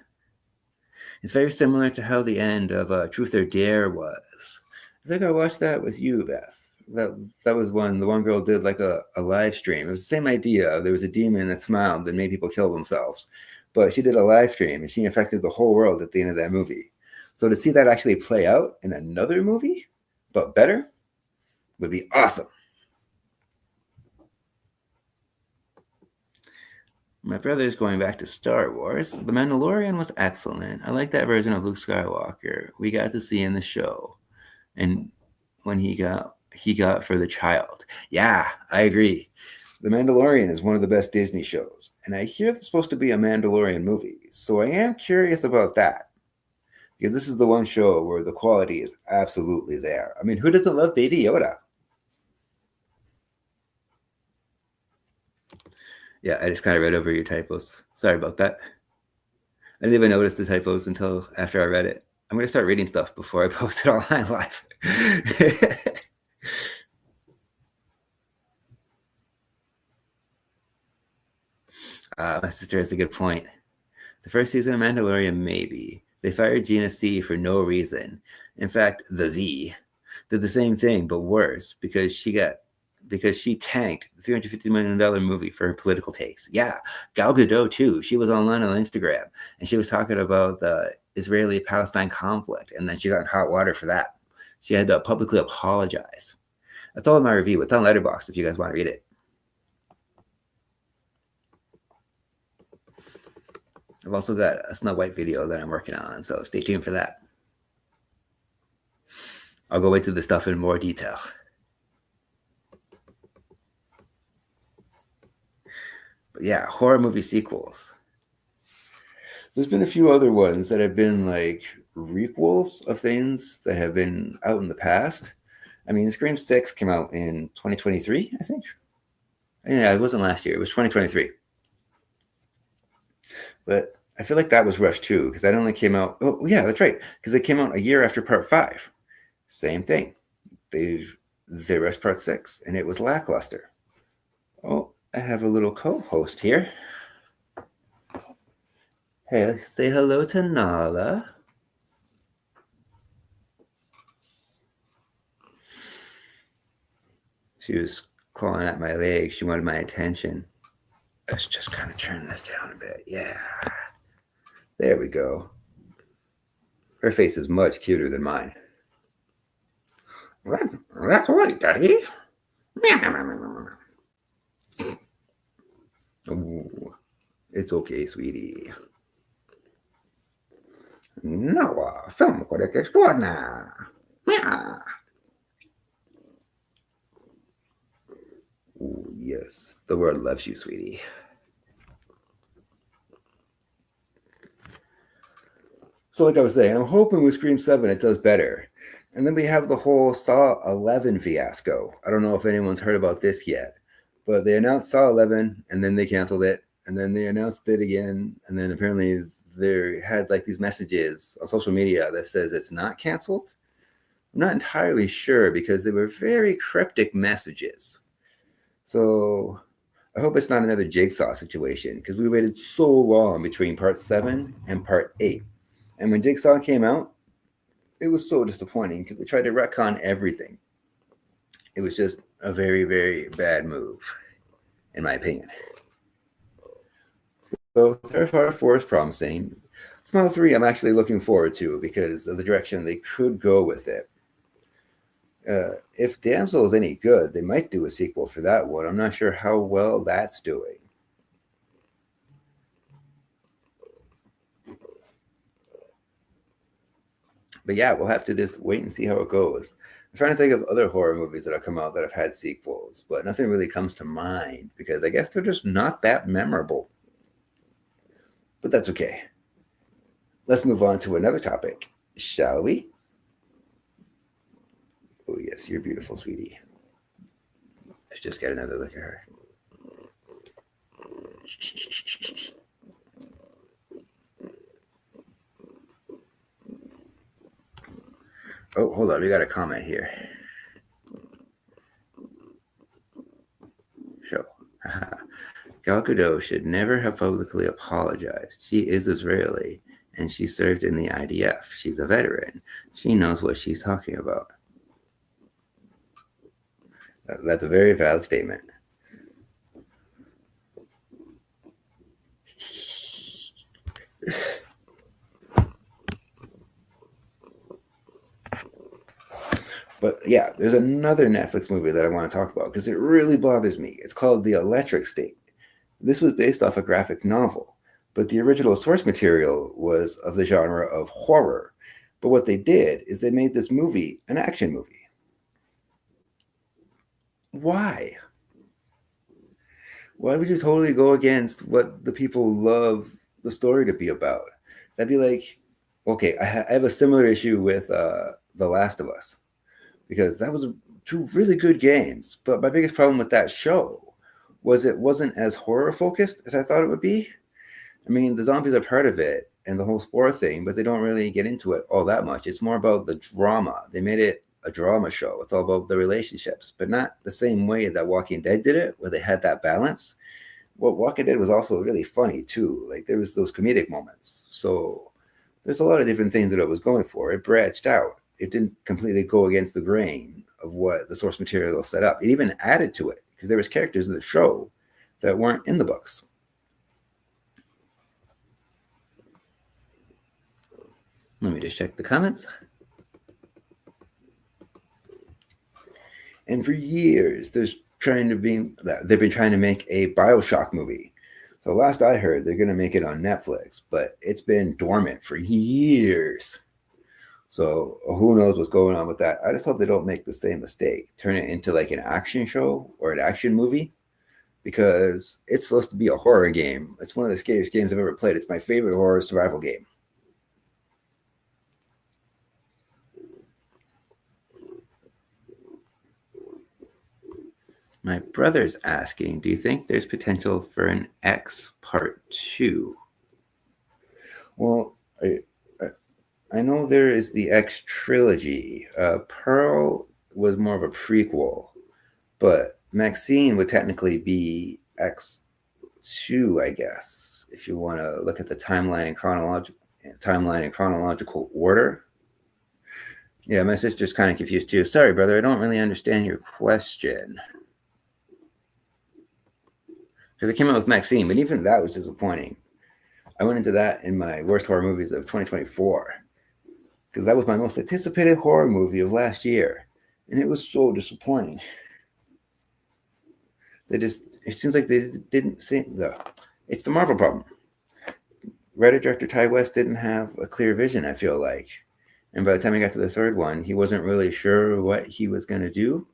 It's very similar to how the end of Truth or Dare was. I think I watched that with you, Beth. That was when the one girl did like a live stream. It was the same idea. There was a demon that smiled that made people kill themselves. But she did a live stream and she infected the whole world at the end of that movie. So to see that actually play out in another movie, but better, would be awesome. My brother's going back to Star Wars. The Mandalorian was excellent. I like that version of Luke Skywalker we got to see in the show, and when he got for the child. Yeah, I agree. The Mandalorian is one of the best Disney shows, and I hear there's supposed to be a Mandalorian movie, so I am curious about that. Because this is the one show where the quality is absolutely there. I mean, who doesn't love Baby Yoda? Yeah, I just kind of read over your typos. Sorry about that. I didn't even notice the typos until after I read it. I'm going to start reading stuff before I post it online live. My sister has a good point. The first season of Mandalorian, maybe. They fired Gina C for no reason. In fact, the Z did the same thing, but worse, because she tanked the $350 million movie for her political takes. Yeah, Gal Gadot too. She was online on Instagram and she was talking about the Israeli-Palestine conflict, and then she got in hot water for that. She had to publicly apologize. That's all in my review. It's on Letterboxd if you guys want to read it. I've also got a Snow White video that I'm working on, so stay tuned for that. I'll go into the stuff in more detail. But yeah, horror movie sequels. There's been a few other ones that have been like requels of things that have been out in the past. I mean, Scream 6 came out in 2023, I think. Yeah, it wasn't last year. It was 2023. But I feel like that was rushed too, because that only came out. Oh, yeah, that's right. Because it came out a year after Part 5. Same thing. They rushed Part 6, and it was lackluster. Oh, I have a little co-host here. Hey, say hello to Nala. She was clawing at my leg. She wanted my attention. Let's just kind of turn this down a bit. Yeah. There we go. Her face is much cuter than mine. That's right, Daddy. Ooh, it's okay, sweetie. Noah, film critic extraordinaire. Ooh, yes, the world loves you, sweetie. So, like I was saying, I'm hoping with Scream 7 it does better. And then we have the whole Saw 11 fiasco. I don't know if anyone's heard about this yet, but they announced Saw 11 and then they canceled it. And then they announced it again. And then apparently they had like these messages on social media that says it's not canceled. I'm not entirely sure because they were very cryptic messages. So I hope it's not another Jigsaw situation because we waited so long between part 7 and part 8. And when Jigsaw came out, it was so disappointing because they tried to retcon everything. It was just a very, very bad move, in my opinion. So Terrifier 4 is promising. Smile 3, I'm actually looking forward to because of the direction they could go with it. If Damsel is any good, they might do a sequel for that one. I'm not sure how well that's doing. But yeah, we'll have to just wait and see how it goes. I'm trying to think of other horror movies that have come out that have had sequels, but nothing really comes to mind because I guess they're just not that memorable. But that's okay. Let's move on to another topic, shall we? Oh, yes, you're beautiful, sweetie. Let's just get another look at her. Oh, hold on. We got a comment here. Show. Gal Gadot should never have publicly apologized. She is Israeli and she served in the IDF. She's a veteran. She knows what she's talking about. That's a very valid statement. But yeah, there's another Netflix movie that I want to talk about because it really bothers me. It's called The Electric State. This was based off a graphic novel, but the original source material was of the genre of horror. But what they did is they made this movie an action movie. Why? Why would you totally go against what the people love the story to be about? That'd be like, okay, I have a similar issue with The Last of Us because that was two really good games. But my biggest problem with that show was it wasn't as horror focused as I thought it would be. I mean, the zombies are part of it and the whole spore thing, but they don't really get into it all that much. It's more about the drama. They made it a drama show. It's all about the relationships, but not the same way that Walking Dead did it, where they had that balance. Well, Walking Dead was also really funny too. Like there was those comedic moments. So there's a lot of different things that it was going for. It branched out. It didn't completely go against the grain of what the source material set up. It even added to it because there was characters in the show that weren't in the books. Let me just check the comments. And for years, they've been trying to make a BioShock movie. So last I heard, they're going to make it on Netflix, but it's been dormant for years. So who knows what's going on with that? I just hope they don't make the same mistake, turn it into like an action show or an action movie, because it's supposed to be a horror game. It's one of the scariest games I've ever played. It's my favorite horror survival game. My brother's asking, do you think there's potential for an X Part 2? Well, I know there is the X trilogy. Pearl was more of a prequel, but Maxine would technically be X2, I guess, if you want to look at the timeline in chronological order. Yeah, my sister's kind of confused too. Sorry, brother, I don't really understand your question. Because it came out with Maxine, but even that was disappointing. I went into that in my worst horror movies of 2024 because that was my most anticipated horror movie of last year, and it was so disappointing. It seems like they didn't see it's the Marvel problem. Writer director Ty West didn't have a clear vision, I feel like. And by the time he got to the third one, he wasn't really sure what he was going to do.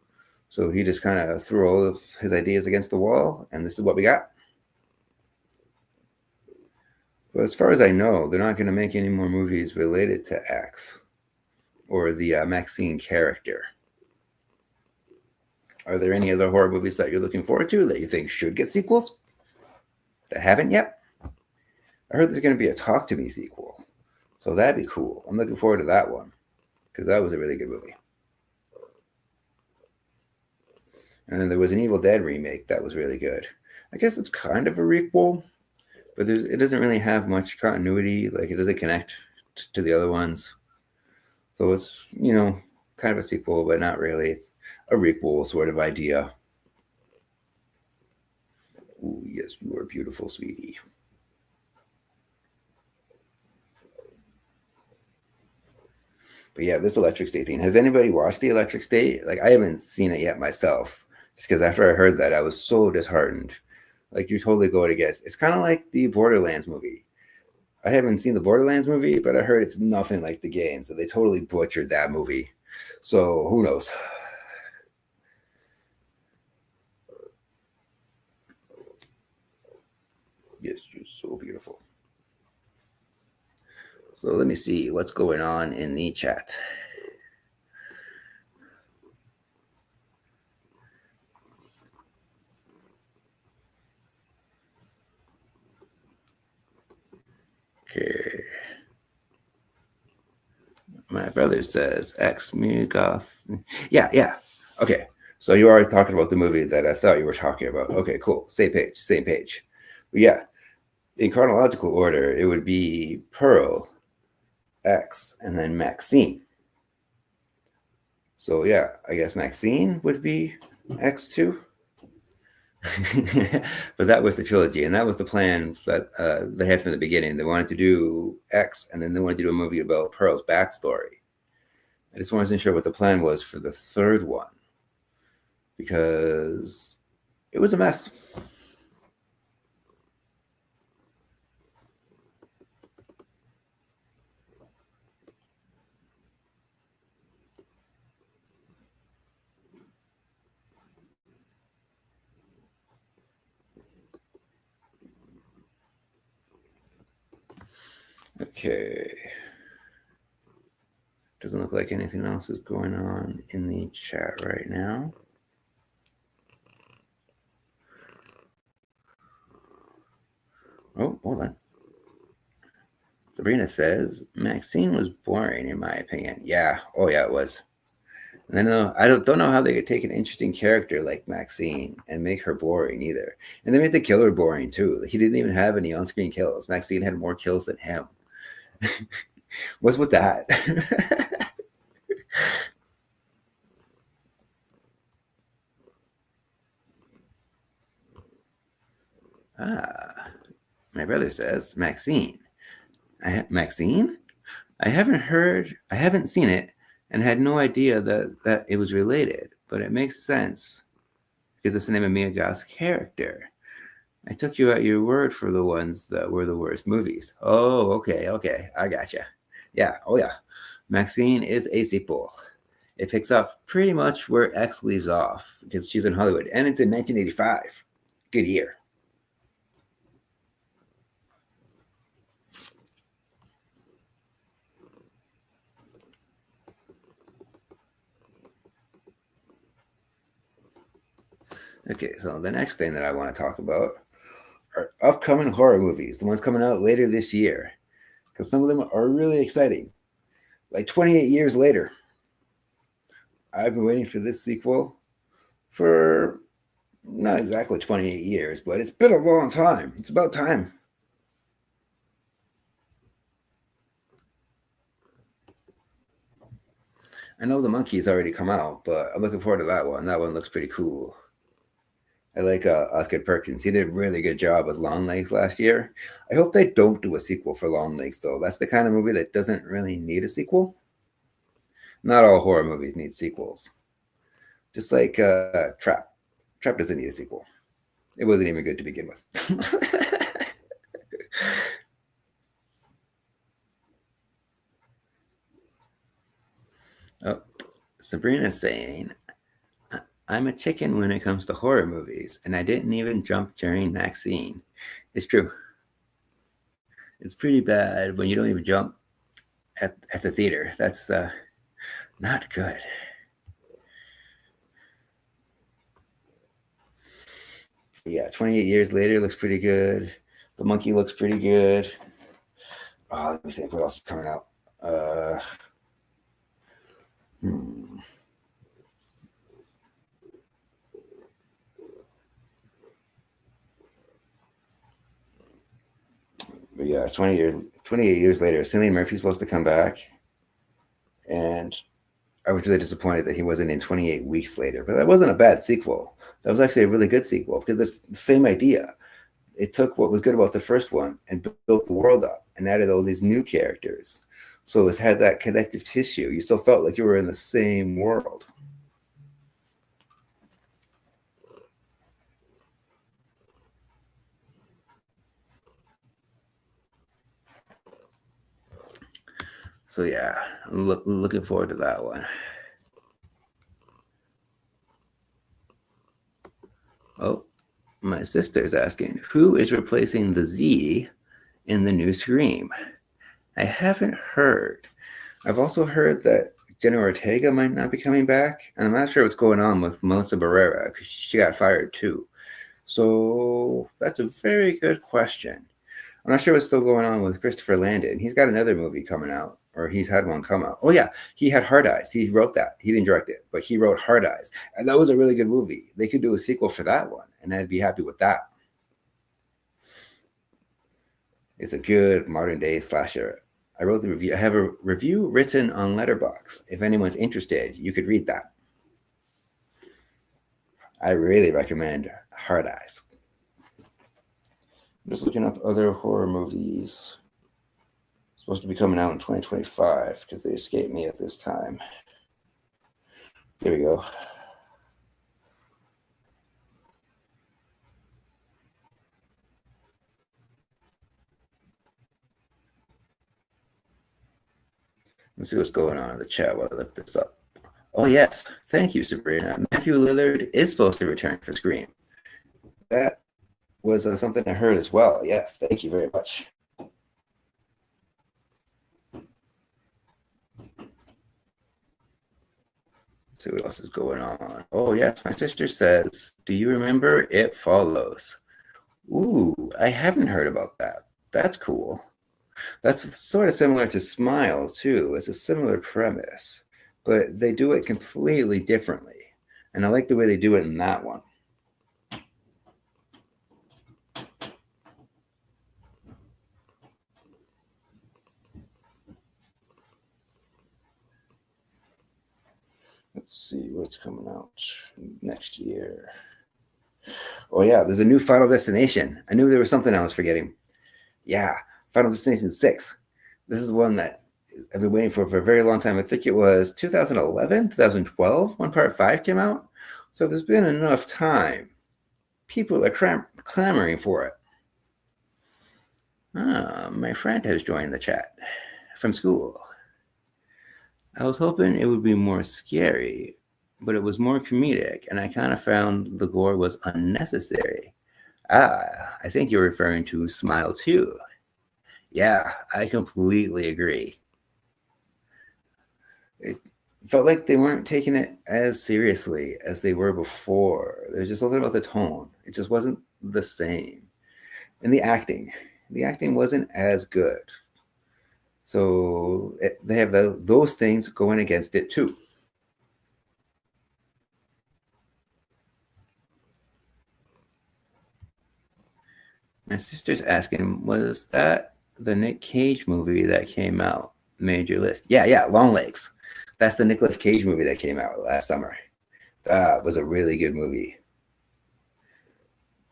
So he just kind of threw all of his ideas against the wall, and this is what we got. But as far as I know, they're not going to make any more movies related to X or the Maxine character. Are there any other horror movies that you're looking forward to that you think should get sequels that haven't yet? I heard there's going to be a Talk to Me sequel. So that'd be cool. I'm looking forward to that one because that was a really good movie. And then there was an Evil Dead remake that was really good. I guess it's kind of a requel, but it doesn't really have much continuity. Like, it doesn't connect to the other ones. So it's, kind of a sequel, but not really. It's a requel sort of idea. Ooh, yes, you are beautiful, sweetie. But yeah, this Electric State thing. Has anybody watched the Electric State? Like, I haven't seen it yet myself. Just because after I heard that, I was so disheartened. Like, you totally go to guess. It's kind of like the Borderlands movie. I haven't seen the Borderlands movie, but I heard it's nothing like the game. So they totally butchered that movie. So who knows? Yes, you're so beautiful. So let me see what's going on in the chat. Okay. My brother says X Mugoth. Yeah. Okay. So you are talking about the movie that I thought you were talking about. Okay, cool. Same page. But yeah, in chronological order, it would be Pearl, X, and then Maxine. So yeah, I guess Maxine would be X2. But that was the trilogy, and that was the plan that they had from the beginning. They wanted to do X, and then they wanted to do a movie about Pearl's backstory. I just wasn't sure what the plan was for the third one because it was a mess. Okay. Doesn't look like anything else is going on in the chat right now. Oh, hold on. Sabrina says Maxine was boring in my opinion. Yeah. Oh yeah, it was. And then I don't know how they could take an interesting character like Maxine and make her boring either. And they made the killer boring too. He didn't even have any on-screen kills. Maxine had more kills than him. What's with that? My brother says Maxine. Maxine? I haven't seen it, and had no idea that it was related. But it makes sense because it's the name of Mia Goth's character. I took you at your word for the ones that were the worst movies. Oh, okay, I gotcha. Yeah, oh yeah. Maxine is a sequel. It picks up pretty much where X leaves off because she's in Hollywood, and it's in 1985. Good year. Okay, so the next thing that I want to talk about are upcoming horror movies, the ones coming out later this year, because some of them are really exciting. Like 28 years later, I've been waiting for this sequel for not exactly 28 years, but it's been a long time. It's about time. I know the monkey's already come out, but I'm looking forward to that one. That one looks pretty cool. I like Oscar Perkins. He did a really good job with Long Legs last year. I hope they don't do a sequel for Long Legs, though. That's the kind of movie that doesn't really need a sequel. Not all horror movies need sequels. Just like Trap. Trap doesn't need a sequel. It wasn't even good to begin with. Oh, Sabrina's saying, I'm a chicken when it comes to horror movies, and I didn't even jump during that scene. It's true. It's pretty bad when you don't even jump at the theater. That's not good. Yeah, 28 years later looks pretty good. The monkey looks pretty good. Oh, let me think what else is coming out. Hmm. But yeah, 28 years later, Cillian Murphy's supposed to come back, and I was really disappointed that he wasn't in 28 Weeks Later. But that wasn't a bad sequel. That was actually a really good sequel because it's the same idea. It took what was good about the first one and built the world up and added all these new characters. So it's had that connective tissue. You still felt like you were in the same world. So yeah, I'm looking forward to that one. Oh, my sister's asking, who is replacing the Z in the new Scream? I haven't heard. I've also heard that Jenna Ortega might not be coming back, and I'm not sure what's going on with Melissa Barrera because she got fired too. So that's a very good question. I'm not sure what's still going on with Christopher Landon. He's got another movie coming out, or he's had one come out. Oh yeah, he had Hard Eyes. He wrote that. He didn't direct it, but he wrote Hard Eyes, and that was a really good movie. They could do a sequel for that one, and I'd be happy with that. It's a good modern day slasher. I wrote the review. I have a review written on Letterboxd. If anyone's interested, you could read that. I really recommend Hard Eyes. I'm just looking up other horror movies supposed to be coming out in 2025 because they escaped me at this time. Here we go. Let's see what's going on in the chat while I look this up. Oh, yes. Thank you, Sabrina. Matthew Lillard is supposed to return for Scream. That was something I heard as well. Yes, thank you very much. Let's see what else is going on. Oh, yes. My sister says, do you remember It Follows? Ooh, I haven't heard about that. That's cool. That's sort of similar to Smile, too. It's a similar premise, but they do it completely differently. And I like the way they do it in that one. Let's see what's coming out next year. Oh, yeah, there's a new Final Destination. I knew there was something I was forgetting. Yeah, Final Destination 6. This is one that I've been waiting for a very long time. I think it was 2011, 2012 when part 5 came out. So there's been enough time. People are clamoring for it. My friend has joined the chat from school. I was hoping it would be more scary, but it was more comedic, and I kind of found the gore was unnecessary. I think you're referring to Smile 2. Yeah, I completely agree. It felt like they weren't taking it as seriously as they were before. There's just something about the tone. It just wasn't the same. And the acting wasn't as good. So they have those things going against it too. My sister's asking, was that the Nick Cage movie that came out made your list? Yeah, Long Legs. That's the Nicolas Cage movie that came out last summer. That was a really good movie.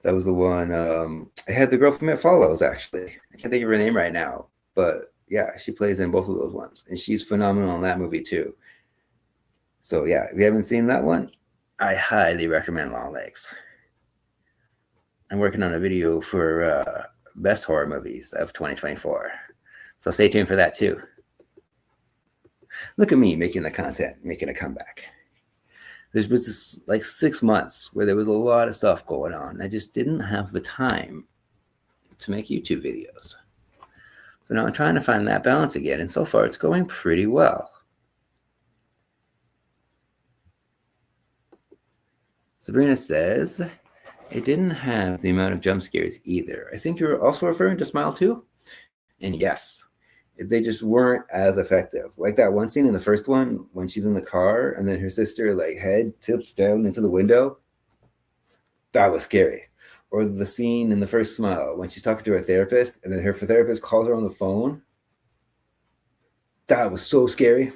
That was the one. I had the girl from It Follows, actually. I can't think of her name right now, but yeah, she plays in both of those ones, and she's phenomenal in that movie too. So yeah, if you haven't seen that one, I highly recommend Long Legs. I'm working on a video for best horror movies of 2024, so stay tuned for that too. Look at me making the content, making a comeback. There's been this, like 6 months where there was a lot of stuff going on. I just didn't have the time to make YouTube videos. So now I'm trying to find that balance again, and so far it's going pretty well. Sabrina says, it didn't have the amount of jump scares either. I think you're also referring to Smile 2? And yes, they just weren't as effective. Like that one scene in the first one when she's in the car and then her sister like head tips down into the window. That was scary. Or the scene in the first Smile when she's talking to her therapist and then her therapist calls her on the phone. That was so scary.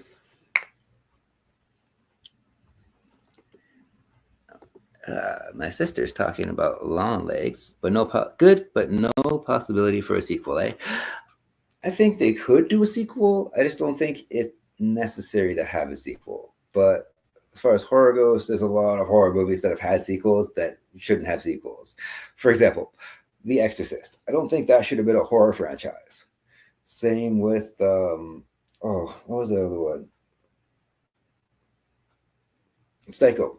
My sister's talking about Long Legs, but good, but no possibility for a sequel, eh? I think they could do a sequel. I just don't think it's necessary to have a sequel. But as far as horror goes, there's a lot of horror movies that have had sequels that shouldn't have sequels. For example, The Exorcist. I don't think that should have been a horror franchise. Same with, what was the other one? Psycho.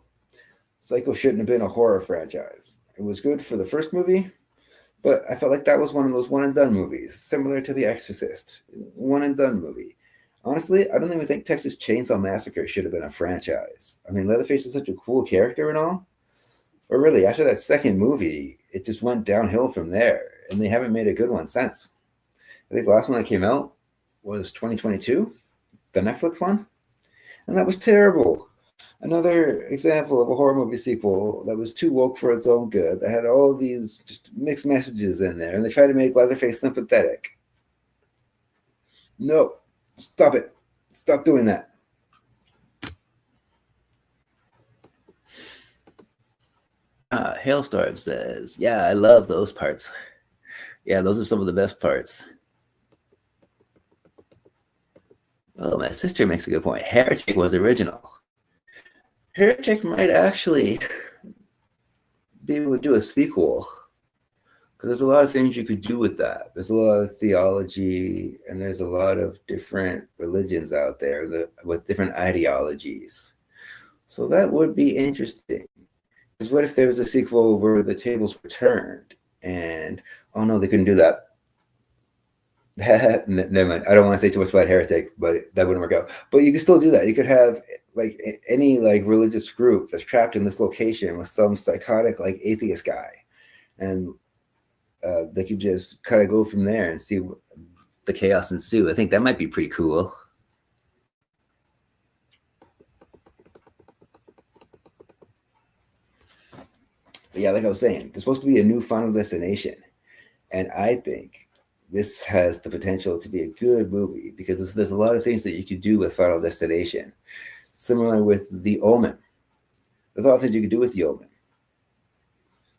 Psycho shouldn't have been a horror franchise. It was good for the first movie, but I felt like that was one of those one and done movies, similar to The Exorcist. One and done movie. Honestly, I don't even think Texas Chainsaw Massacre should have been a franchise. I mean, Leatherface is such a cool character and all. But really, after that second movie, it just went downhill from there, and they haven't made a good one since. I think the last one that came out was 2022, the Netflix one, and that was terrible. Another example of a horror movie sequel that was too woke for its own good, that had all these just mixed messages in there, and they tried to make Leatherface sympathetic. No, stop it. Stop doing that. Hailstorm says, yeah, I love those parts. Yeah, those are some of the best parts. Oh, my sister makes a good point. Heretic was original. Heretic might actually be able to do a sequel, because there's a lot of things you could do with that. There's a lot of theology, and there's a lot of different religions out there with different ideologies. So that would be interesting. Because what if there was a sequel where the tables were turned and, oh no, they couldn't do that. Never mind. I don't want to say too much about Heretic, but that wouldn't work out. But you could still do that. You could have like any like religious group that's trapped in this location with some psychotic like atheist guy, and they could just kind of go from there and see the chaos ensue. I think that might be pretty cool. But yeah, like I was saying, there's supposed to be a new Final Destination, and I think this has the potential to be a good movie because there's a lot of things that you could do with Final Destination. Similar with The Omen. There's a lot of things you could do with The Omen.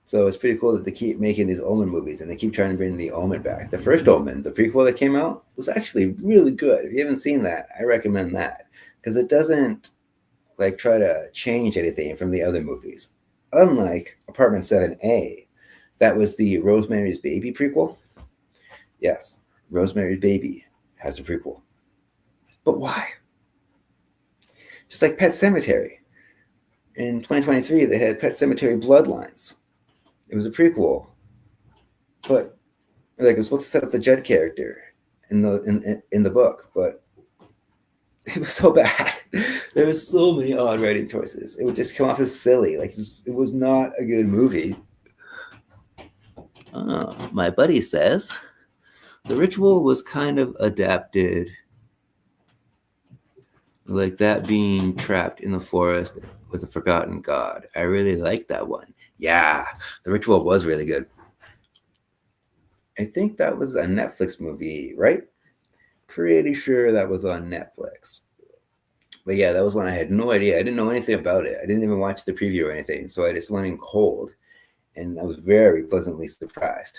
So it's pretty cool that they keep making these Omen movies and they keep trying to bring The Omen back. The first Omen, the prequel that came out, was actually really good. If you haven't seen that, I recommend that because it doesn't like try to change anything from the other movies. Unlike Apartment 7A, that was the Rosemary's Baby prequel. Yes, Rosemary's Baby has a prequel. But why? Just like Pet Sematary. In 2023, they had Pet Sematary Bloodlines. It was a prequel. But like it was supposed to set up the Judd character in the book, but it was so bad. There were so many odd writing choices. It would just come off as silly. Like it was not a good movie. My buddy says The Ritual was kind of adapted, like that being trapped in the forest with a forgotten god. I really liked that one. Yeah, The Ritual was really good. I think that was a Netflix movie, right? Pretty sure that was on Netflix. But yeah, that was one I had no idea. I didn't know anything about it. I didn't even watch the preview or anything. So I just went in cold, and I was very pleasantly surprised.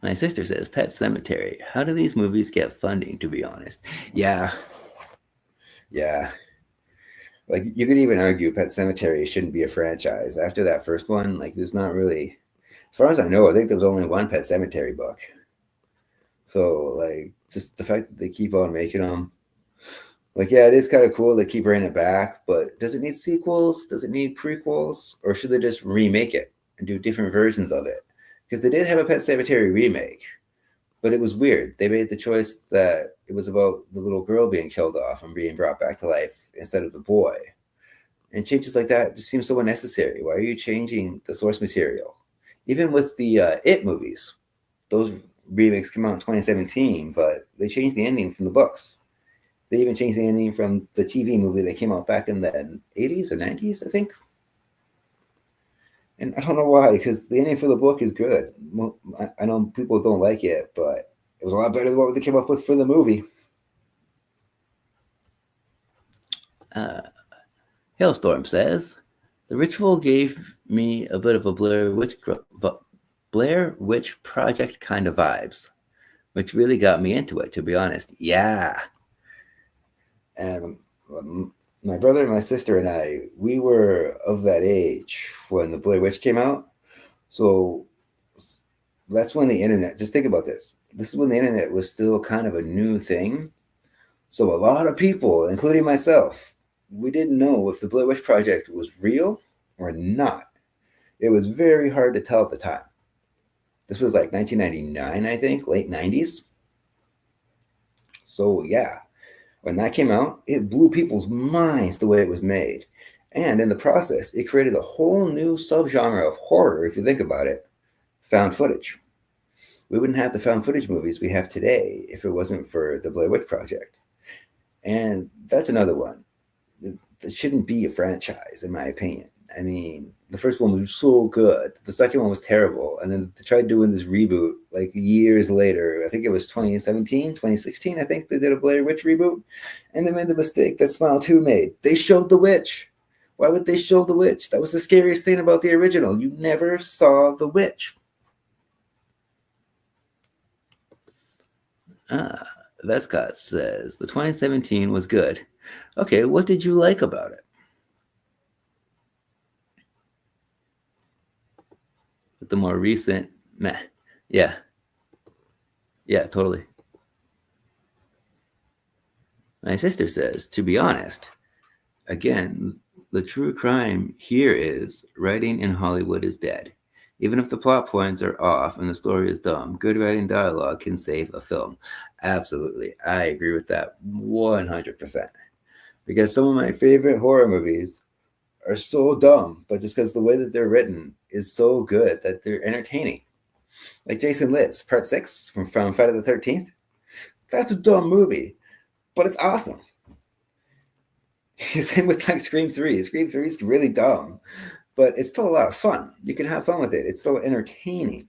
My sister says Pet Cemetery. How do these movies get funding, to be honest? Yeah. Yeah. Like you could even argue Pet Cemetery shouldn't be a franchise. After that first one, like there's not really, as far as I know, I think there was only one Pet Cemetery book. So like just the fact that they keep on making them, like yeah, it is kind of cool. They keep bringing it back, but does it need sequels? Does it need prequels, or should they just remake it and do different versions of it? Because they did have a Pet Cemetery remake, but it was weird. They made the choice that it was about the little girl being killed off and being brought back to life instead of the boy. And changes like that just seem so unnecessary. Why are you changing the source material? Even with the It movies, those remakes came out in 2017, but they changed the ending from the books. They even changed the ending from the TV movie that came out back in the 80s or 90s, I think. And I don't know why, because the ending for the book is good. Well, I know people don't like it, but it was a lot better than what they came up with for the movie. Hailstorm says, the ritual gave me a bit of a Blair Witch Project kind of vibes, which really got me into it, to be honest. Yeah. And my brother and my sister and I, we were of that age when the Blair Witch came out. So that's when the internet, just think about this. This is when the internet was still kind of a new thing. So a lot of people, including myself, we didn't know if the Blair Witch Project was real or not. It was very hard to tell at the time. This was like 1999, I think, late 90s. So yeah, when that came out, it blew people's minds the way it was made. And in the process, it created a whole new subgenre of horror, if you think about it, found footage. We wouldn't have the found footage movies we have today if it wasn't for the Blair Witch Project. And that's another one. It shouldn't be a franchise, in my opinion. I mean, the first one was so good. The second one was terrible. And then they tried doing this reboot like years later. I think it was 2017, 2016. I think they did a Blair Witch reboot. And they made the mistake that Smile 2 made. They showed the witch. Why would they show the witch? That was the scariest thing about the original. You never saw the witch. Vescott says, the 2017 was good. Okay, what did you like about it? But the more recent, meh. Yeah. Yeah, totally. My sister says, to be honest, again, the true crime here is writing in Hollywood is dead. Even if the plot points are off and the story is dumb, good writing dialogue can save a film. Absolutely. I agree with that 100%. Because some of my favorite horror movies are so dumb, but just because the way that they're written is so good that they're entertaining. Like Jason Lives, Part 6 from Friday the 13th. That's a dumb movie, but it's awesome. Same with like Scream 3. Scream 3 is really dumb, but it's still a lot of fun. You can have fun with it. It's still entertaining.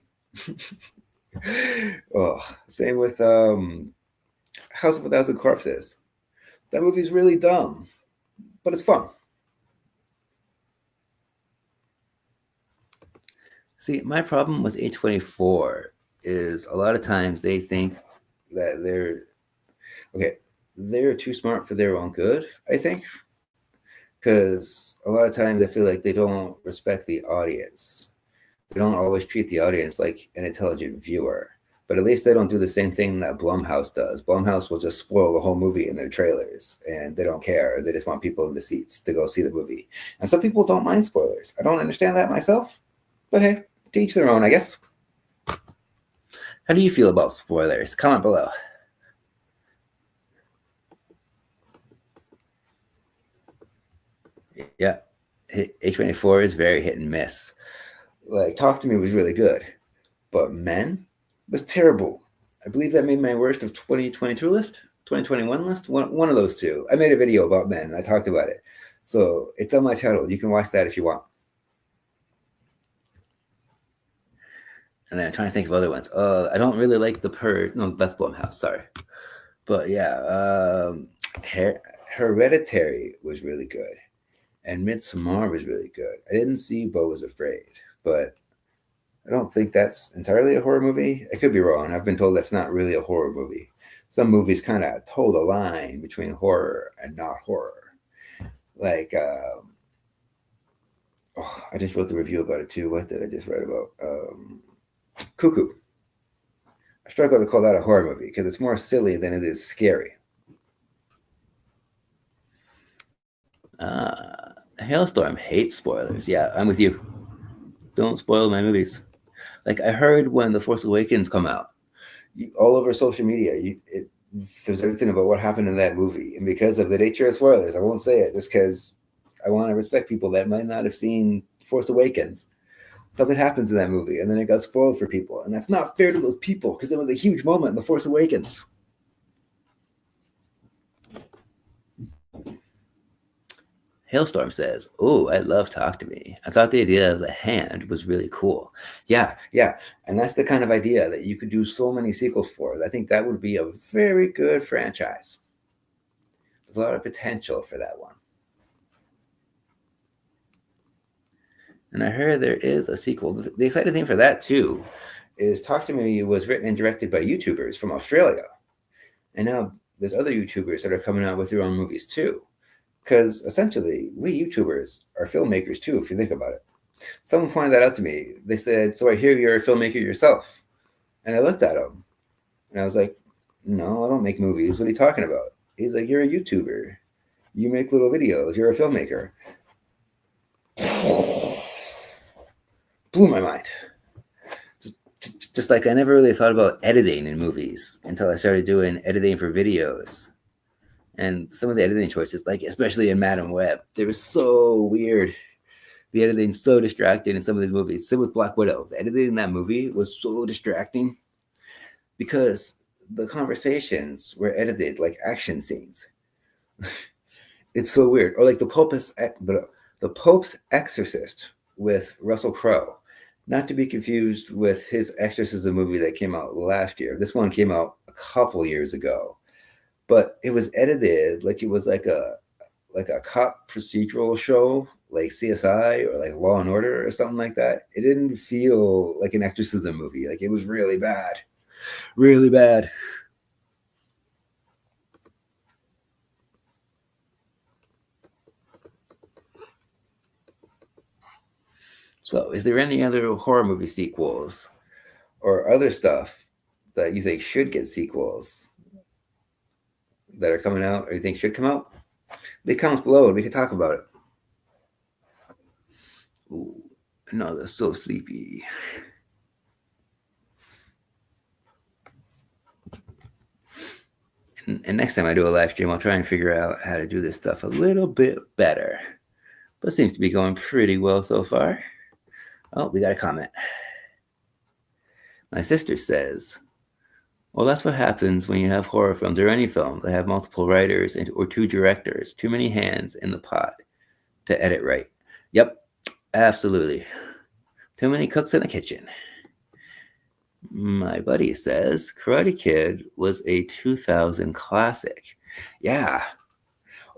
Oh, same with House of a Thousand Corpses. That movie's really dumb, but it's fun. See, my problem with A24 is a lot of times they think that they're too smart for their own good, I think. Because a lot of times I feel like they don't respect the audience. They don't always treat the audience like an intelligent viewer. But at least they don't do the same thing that Blumhouse does. Blumhouse will just spoil the whole movie in their trailers, and they don't care. They just want people in the seats to go see the movie. And some people don't mind spoilers. I don't understand that myself. But hey, to each their own, I guess. How do you feel about spoilers? Comment below. Yeah, A24 is very hit and miss. Like, Talk to Me was really good, but Men was terrible. I believe that made my worst of 2022 list, 2021 list, one of those two. I made a video about Men, and I talked about it. So it's on my channel. You can watch that if you want. And then I'm trying to think of other ones. I don't really like the Purge. No, that's Blumhouse. Sorry, but yeah, Hereditary was really good, and Midsommar was really good. I didn't see Beau was Afraid, but I don't think that's entirely a horror movie. I could be wrong. I've been told that's not really a horror movie. Some movies kind of toe the line between horror and not horror. Like, I just wrote the review about it too. What did I just write about? Cuckoo. I struggle to call that a horror movie because it's more silly than it is scary. Hailstorm hates spoilers. Yeah, I'm with you. Don't spoil my movies. Like I heard when The Force Awakens come out, all over social media, there's everything about what happened in that movie, and because of the nature of spoilers, I won't say it just because I want to respect people that might not have seen Force Awakens. Something happens in that movie, and then it got spoiled for people, and that's not fair to those people because it was a huge moment in The Force Awakens. Hailstorm says, "Oh, I love Talk to Me. I thought the idea of the hand was really cool." Yeah, yeah, and that's the kind of idea that you could do so many sequels for. I think that would be a very good franchise. There's a lot of potential for that one. And I heard there is a sequel. The exciting thing for that too is Talk to Me was written and directed by YouTubers from Australia, and now there's other YouTubers that are coming out with their own movies too. Because essentially, we YouTubers are filmmakers too, if you think about it. Someone pointed that out to me. They said, "So I hear you're a filmmaker yourself." And I looked at him and I was like, "No, I don't make movies. What are you talking about?" He's like, "You're a YouTuber. You make little videos. You're a filmmaker." Blew my mind. Just like I never really thought about editing in movies until I started doing editing for videos. And some of the editing choices, like especially in Madam Web, they were so weird. The editing's so distracting in some of these movies. Same with Black Widow. The editing in that movie was so distracting because the conversations were edited like action scenes. It's so weird. Or like the Pope's Exorcist with Russell Crowe. Not to be confused with his Exorcism movie that came out last year. This one came out a couple years ago, but it was edited like it was like a cop procedural show, like CSI or like Law and Order or something like that. It didn't feel like an exorcism movie. Like it was really bad, really bad. So, is there any other horror movie sequels or other stuff that you think should get sequels that are coming out or you think should come out? Leave comments below and we can talk about it. Ooh, no, that's so sleepy. And next time I do a live stream, I'll try and figure out how to do this stuff a little bit better. But it seems to be going pretty well so far. Oh, we got a comment. My sister says, "Well, that's what happens when you have horror films or any film that have multiple writers or two directors. Too many hands in the pot to edit right." Yep, absolutely. Too many cooks in the kitchen. My buddy says Karate Kid was a 2000 classic. Yeah.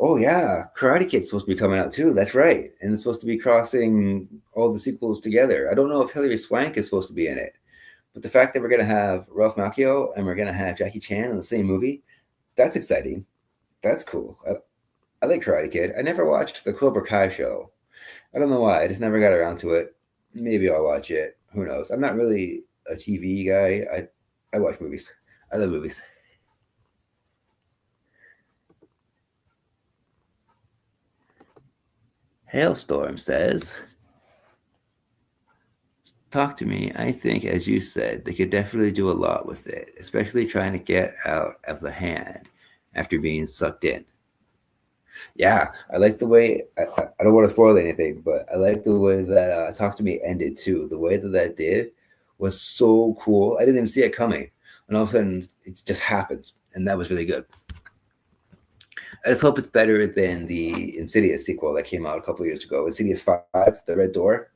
Oh, yeah. Karate Kid's supposed to be coming out too. That's right. And it's supposed to be crossing all the sequels together. I don't know if Hilary Swank is supposed to be in it, but the fact that we're going to have Ralph Macchio and we're going to have Jackie Chan in the same movie, that's exciting. That's cool. I like Karate Kid. I never watched the Cobra Kai show. I don't know why. I just never got around to it. Maybe I'll watch it. Who knows? I'm not really a TV guy. I watch movies. I love movies. Hailstorm says, "Talk to Me. I think, as you said, they could definitely do a lot with it, especially trying to get out of the hand after being sucked in." Yeah, I like the way, I don't want to spoil anything, but I like the way that Talk to Me ended too. The way that did was so cool. I didn't even see it coming. And all of a sudden, it just happens. And that was really good. I just hope it's better than the Insidious sequel that came out a couple years ago. Insidious 5, The Red Door.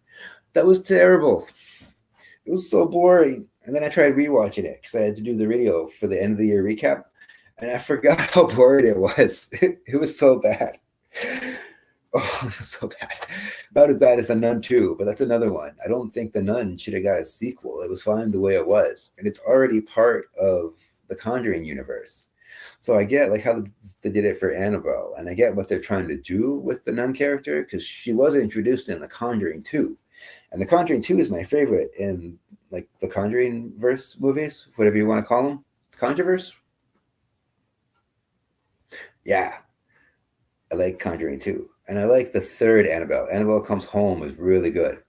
That was terrible. It was so boring. And then I tried rewatching it because I had to do the video for the end of the year recap, and I forgot how boring it was. It was so bad. Oh, it was so bad. About as bad as The Nun 2, but that's another one. I don't think The Nun should have got a sequel. It was fine the way it was, and it's already part of the Conjuring universe. So I get like how they did it for Annabelle, and I get what they're trying to do with the nun character because she was introduced in The Conjuring 2, and The Conjuring 2 is my favorite in like the Conjuring verse movies, whatever you want to call them, Conjureverse. Yeah, I like Conjuring 2, and I like the third Annabelle. Annabelle Comes Home is really good.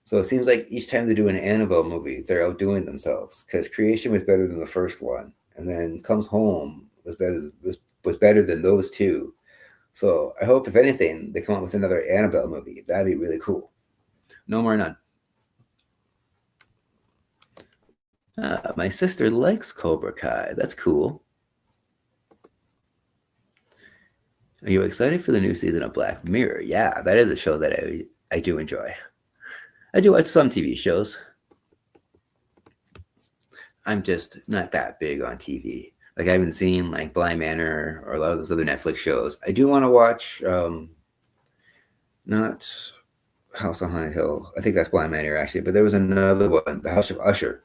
So it seems like each time they do an Annabelle movie, they're outdoing themselves because Creation was better than the first one, and then Comes Home was better than those two. So I hope, if anything, they come up with another Annabelle movie. That'd be really cool. No more none. My sister likes Cobra Kai. That's cool. Are you excited for the new season of Black Mirror? Yeah, that is a show that I do enjoy. I do watch some TV shows. I'm just not that big on TV. Like I haven't seen like Bly Manor or a lot of those other Netflix shows. I do want to watch not House on Haunted Hill. I think that's Bly Manor actually, but there was another one, The House of Usher.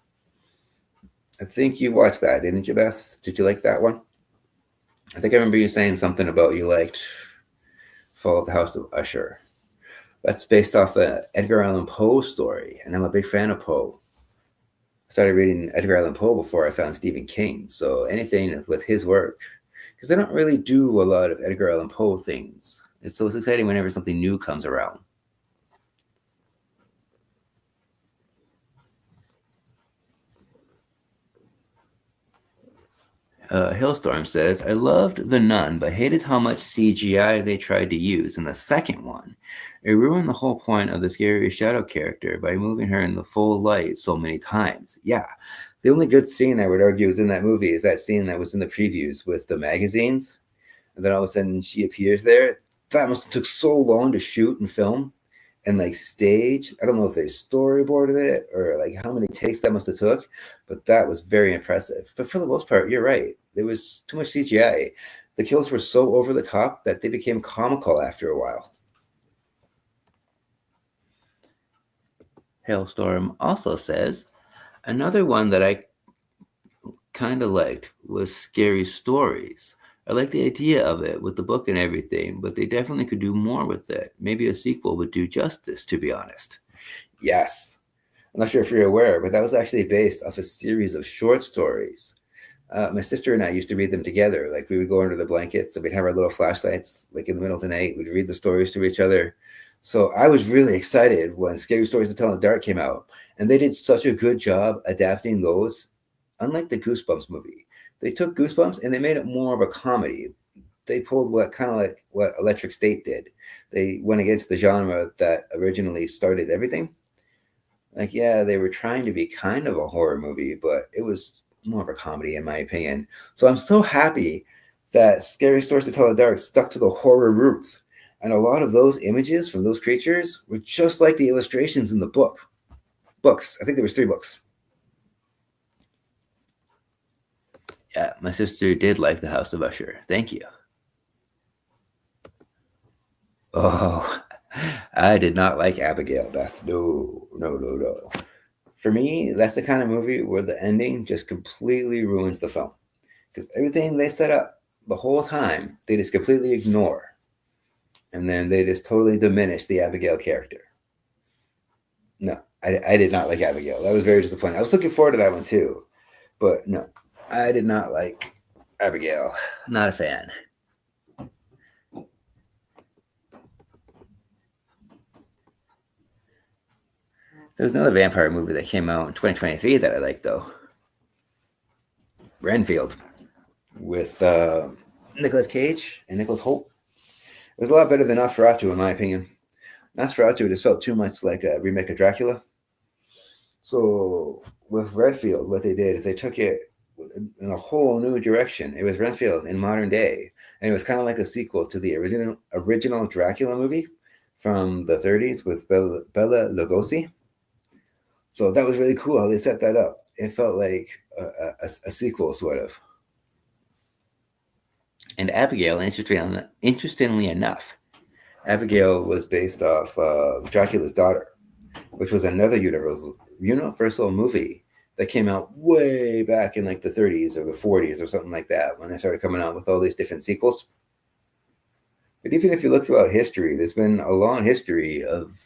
I think you watched that, didn't you, Beth? Did you like that one? I think I remember you saying something about you liked Fall of the House of Usher. That's based off an Edgar Allan Poe story, and I'm a big fan of Poe. I started reading Edgar Allan Poe before I found Stephen King, so anything with his work, because I don't really do a lot of Edgar Allan Poe things. It's exciting whenever something new comes around. Hailstorm says, I loved The Nun, but hated how much CGI they tried to use in the second one. It ruined the whole point of the scary shadow character by moving her in the full light so many times. Yeah, the only good scene I would argue is in that movie is that scene that was in the previews with the magazines. And then all of a sudden she appears there. That must have took so long to shoot and film and like stage. I don't know if they storyboarded it or like how many takes that must have took, but that was very impressive. But for the most part, you're right. There was too much CGI. The kills were so over the top that they became comical after a while. Hailstorm also says, another one that I kind of liked was Scary Stories. I like the idea of it with the book and everything, but they definitely could do more with it. Maybe a sequel would do justice, to be honest. Yes. I'm not sure if you're aware, but that was actually based off a series of short stories. My sister and I used to read them together. Like we would go under the blankets and we'd have our little flashlights, like in the middle of the night. We'd read the stories to each other. So I was really excited when Scary Stories to Tell in the Dark came out. And they did such a good job adapting those, unlike the Goosebumps movie. They took Goosebumps and they made it more of a comedy. They pulled what kind of like what Electric State did. They went against the genre that originally started everything. Like, yeah, they were trying to be kind of a horror movie, but it was more of a comedy, in my opinion. So I'm so happy that Scary Stories to Tell in the Dark stuck to the horror roots. And a lot of those images from those creatures were just like the illustrations in the books. I think there was 3 books. Yeah, my sister did like The House of Usher. Thank you. Oh, I did not like Abigail, Beth. No. For me, that's the kind of movie where the ending just completely ruins the film. Because everything they set up the whole time, they just completely ignore. And then they just totally diminish the Abigail character. No, I did not like Abigail. That was very disappointing. I was looking forward to that one too. But no, I did not like Abigail. Not a fan. There was another vampire movie that came out in 2023 that I liked, though. Renfield with Nicolas Cage and Nicholas Hoult. It was a lot better than Nosferatu, in my opinion. Nosferatu just felt too much like a remake of Dracula. So with Renfield, what they did is they took it in a whole new direction. It was Renfield in modern day, and it was kind of like a sequel to the original Dracula movie from the 30s with Bela Lugosi. So that was really cool how they set that up. It felt like a sequel, sort of. And Abigail, interestingly enough, Abigail was based off Dracula's Daughter, which was another Universal movie that came out way back in like the 30s or the 40s or something like that, when they started coming out with all these different sequels. But even if you look throughout history, there's been a long history of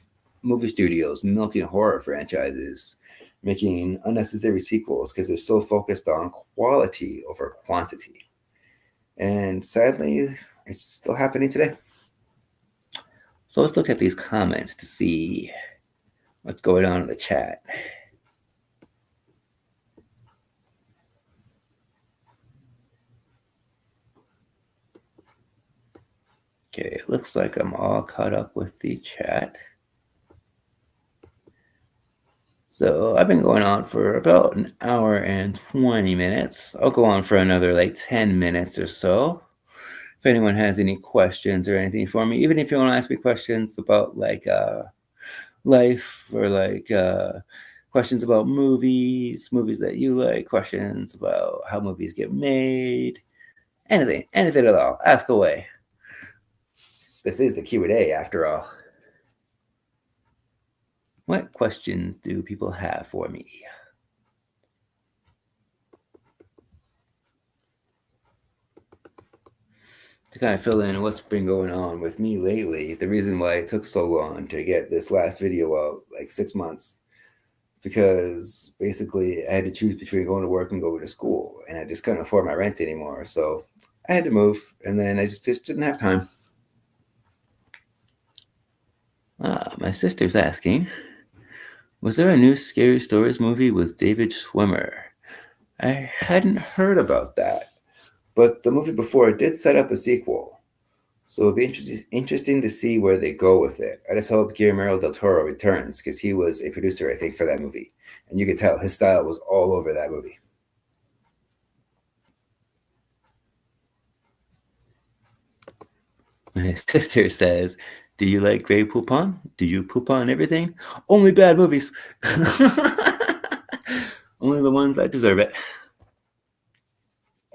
movie studios milking horror franchises, making unnecessary sequels because they're so focused on quality over quantity. And sadly, it's still happening today. So let's look at these comments to see what's going on in the chat. Okay, it looks like I'm all caught up with the chat. So I've been going on for about an hour and 20 minutes. I'll go on for another like 10 minutes or so. If anyone has any questions or anything for me, even if you want to ask me questions about like life or like questions about movies that you like, questions about how movies get made, anything at all, ask away. This is the Q&A after all. What questions do people have for me? To kind of fill in what's been going on with me lately, the reason why it took so long to get this last video out, like 6 months, because basically I had to choose between going to work and going to school, and I just couldn't afford my rent anymore. So I had to move, and then I just didn't have time. My sister's asking, was there a new Scary Stories movie with David Schwimmer? I hadn't heard about that. But the movie before it did set up a sequel. So it'll be interesting to see where they go with it. I just hope Guillermo del Toro returns, because he was a producer, I think, for that movie. And you could tell his style was all over that movie. My sister says, do you like Grey Poupon? Do you poop on everything? Only bad movies. Only the ones that deserve it.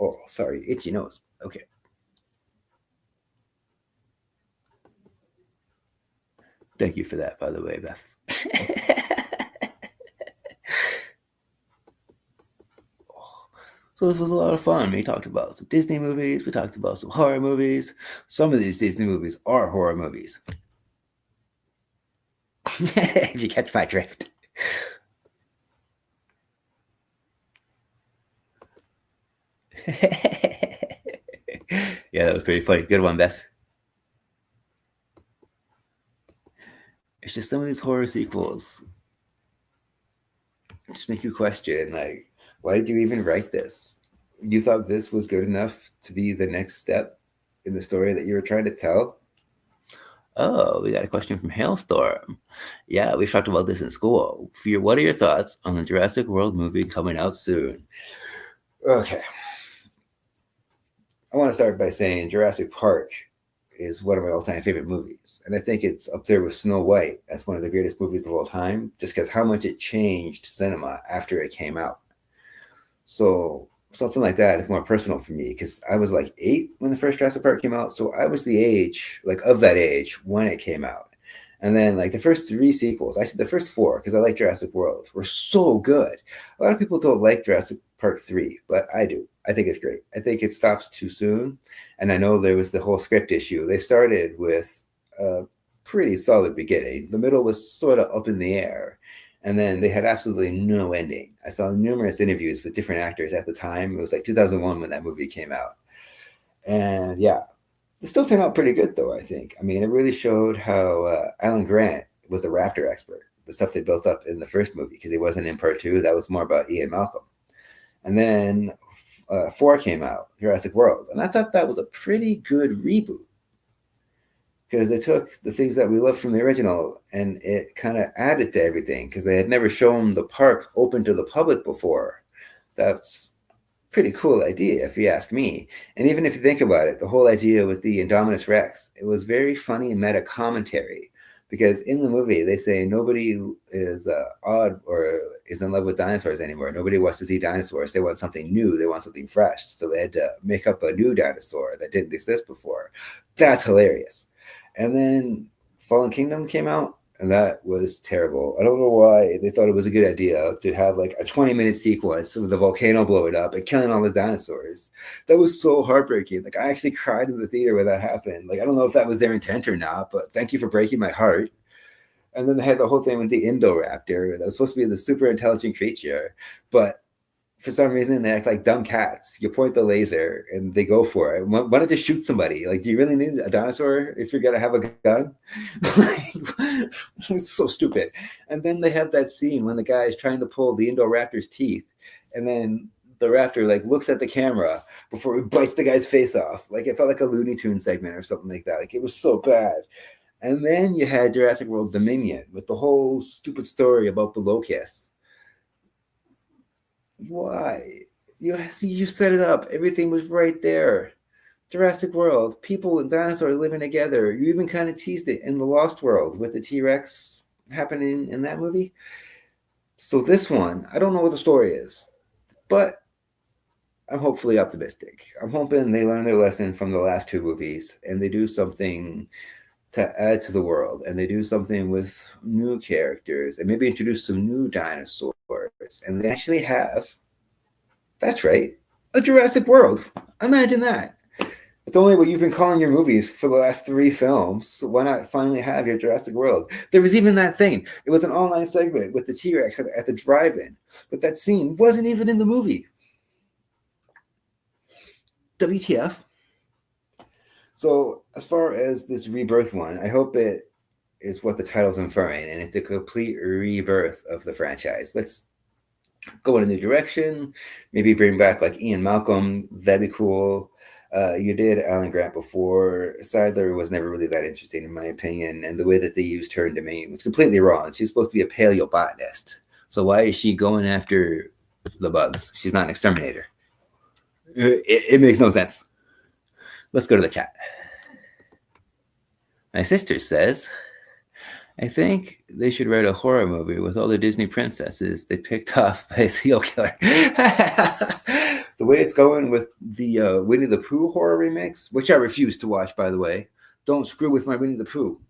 Oh, sorry, itchy nose. Okay. Thank you for that, by the way, Beth. So this was a lot of fun. We talked about some Disney movies. We talked about some horror movies. Some of these Disney movies are horror movies. If you catch my drift. Yeah, that was pretty funny. Good one, Beth. It's just some of these horror sequels Just make you question, like, why did you even write this? You thought this was good enough to be the next step in the story that you were trying to tell? Oh, we got a question from Hailstorm. Yeah, we've talked about this in school. What are your thoughts on the Jurassic World movie coming out soon? Okay. I want to start by saying Jurassic Park is one of my all-time favorite movies. And I think it's up there with Snow White as one of the greatest movies of all time, just because how much it changed cinema after it came out. So something like that is more personal for me, because I was like 8 when the first Jurassic Park came out. So I was the age, like of that age when it came out. And then like the first 3 sequels, actually the first 4, because I like Jurassic World, were so good. A lot of people don't like Jurassic Park 3, but I do. I think it's great. I think it stops too soon. And I know there was the whole script issue. They started with a pretty solid beginning. The middle was sort of up in the air. And then they had absolutely no ending. I saw numerous interviews with different actors at the time. It was like 2001 when that movie came out. And yeah, it still turned out pretty good, though, I think. I mean, it really showed how Alan Grant was the raptor expert, the stuff they built up in the first movie, because he wasn't in part 2. That was more about Ian Malcolm. And then 4 came out, Jurassic World. And I thought that was a pretty good reboot, because they took the things that we loved from the original and it kind of added to everything, because they had never shown the park open to the public before. That's pretty cool idea, if you ask me. And even if you think about it, the whole idea with the Indominus Rex, it was very funny meta commentary, because in the movie they say nobody is odd or is in love with dinosaurs anymore. Nobody wants to see dinosaurs. They want something new. They want something fresh. So they had to make up a new dinosaur that didn't exist before. That's hilarious. And then Fallen Kingdom came out, and that was terrible. I don't know why they thought it was a good idea to have like a 20-minute sequence with the volcano blowing up and killing all the dinosaurs. That was so heartbreaking. Like I actually cried in the theater when that happened. Like I don't know if that was their intent or not, but thank you for breaking my heart. And then they had the whole thing with the Indoraptor that was supposed to be the super intelligent creature, but for some reason they act like dumb cats. You point the laser and they go for it. Why don't you shoot somebody? Like, do you really need a dinosaur if you're gonna have a gun? It's so stupid. And then they have that scene when the guy is trying to pull the Indoraptor's teeth, and then the raptor like looks at the camera before he bites the guy's face off. Like it felt like a Looney Tunes segment or something like that. Like it was so bad. And then you had Jurassic World Dominion with the whole stupid story about the locusts. Why? You set it up. Everything was right there. Jurassic World, people and dinosaurs living together. You even kind of teased it in the Lost World with the T-Rex happening in that movie. So this one, I don't know what the story is, but I'm hopefully optimistic. I'm hoping they learn their lesson from the last two movies and they do something to add to the world, and they do something with new characters and maybe introduce some new dinosaurs, and they actually have, that's right, a Jurassic World. Imagine that. It's only what you've been calling your movies for the last 3 films. So why not finally have your Jurassic World? There was even that thing. It was an online segment with the T-Rex at the drive-in, but that scene wasn't even in the movie. WTF? So as far as this rebirth one, I hope it is what the title's inferring, and it's a complete rebirth of the franchise. Let's go in a new direction. Maybe bring back like Ian Malcolm. That'd be cool. You did Alan Grant before. Sadler was never really that interesting, in my opinion, and the way that they used her in Dominion was completely wrong. She's supposed to be a paleobotanist. So why is she going after the bugs? She's not an exterminator. It makes no sense. Let's go to the chat. My sister says, I think they should write a horror movie with all the Disney princesses they picked off by a serial killer. The way it's going with the Winnie the Pooh horror remakes, which I refuse to watch, by the way. Don't screw with my Winnie the Pooh.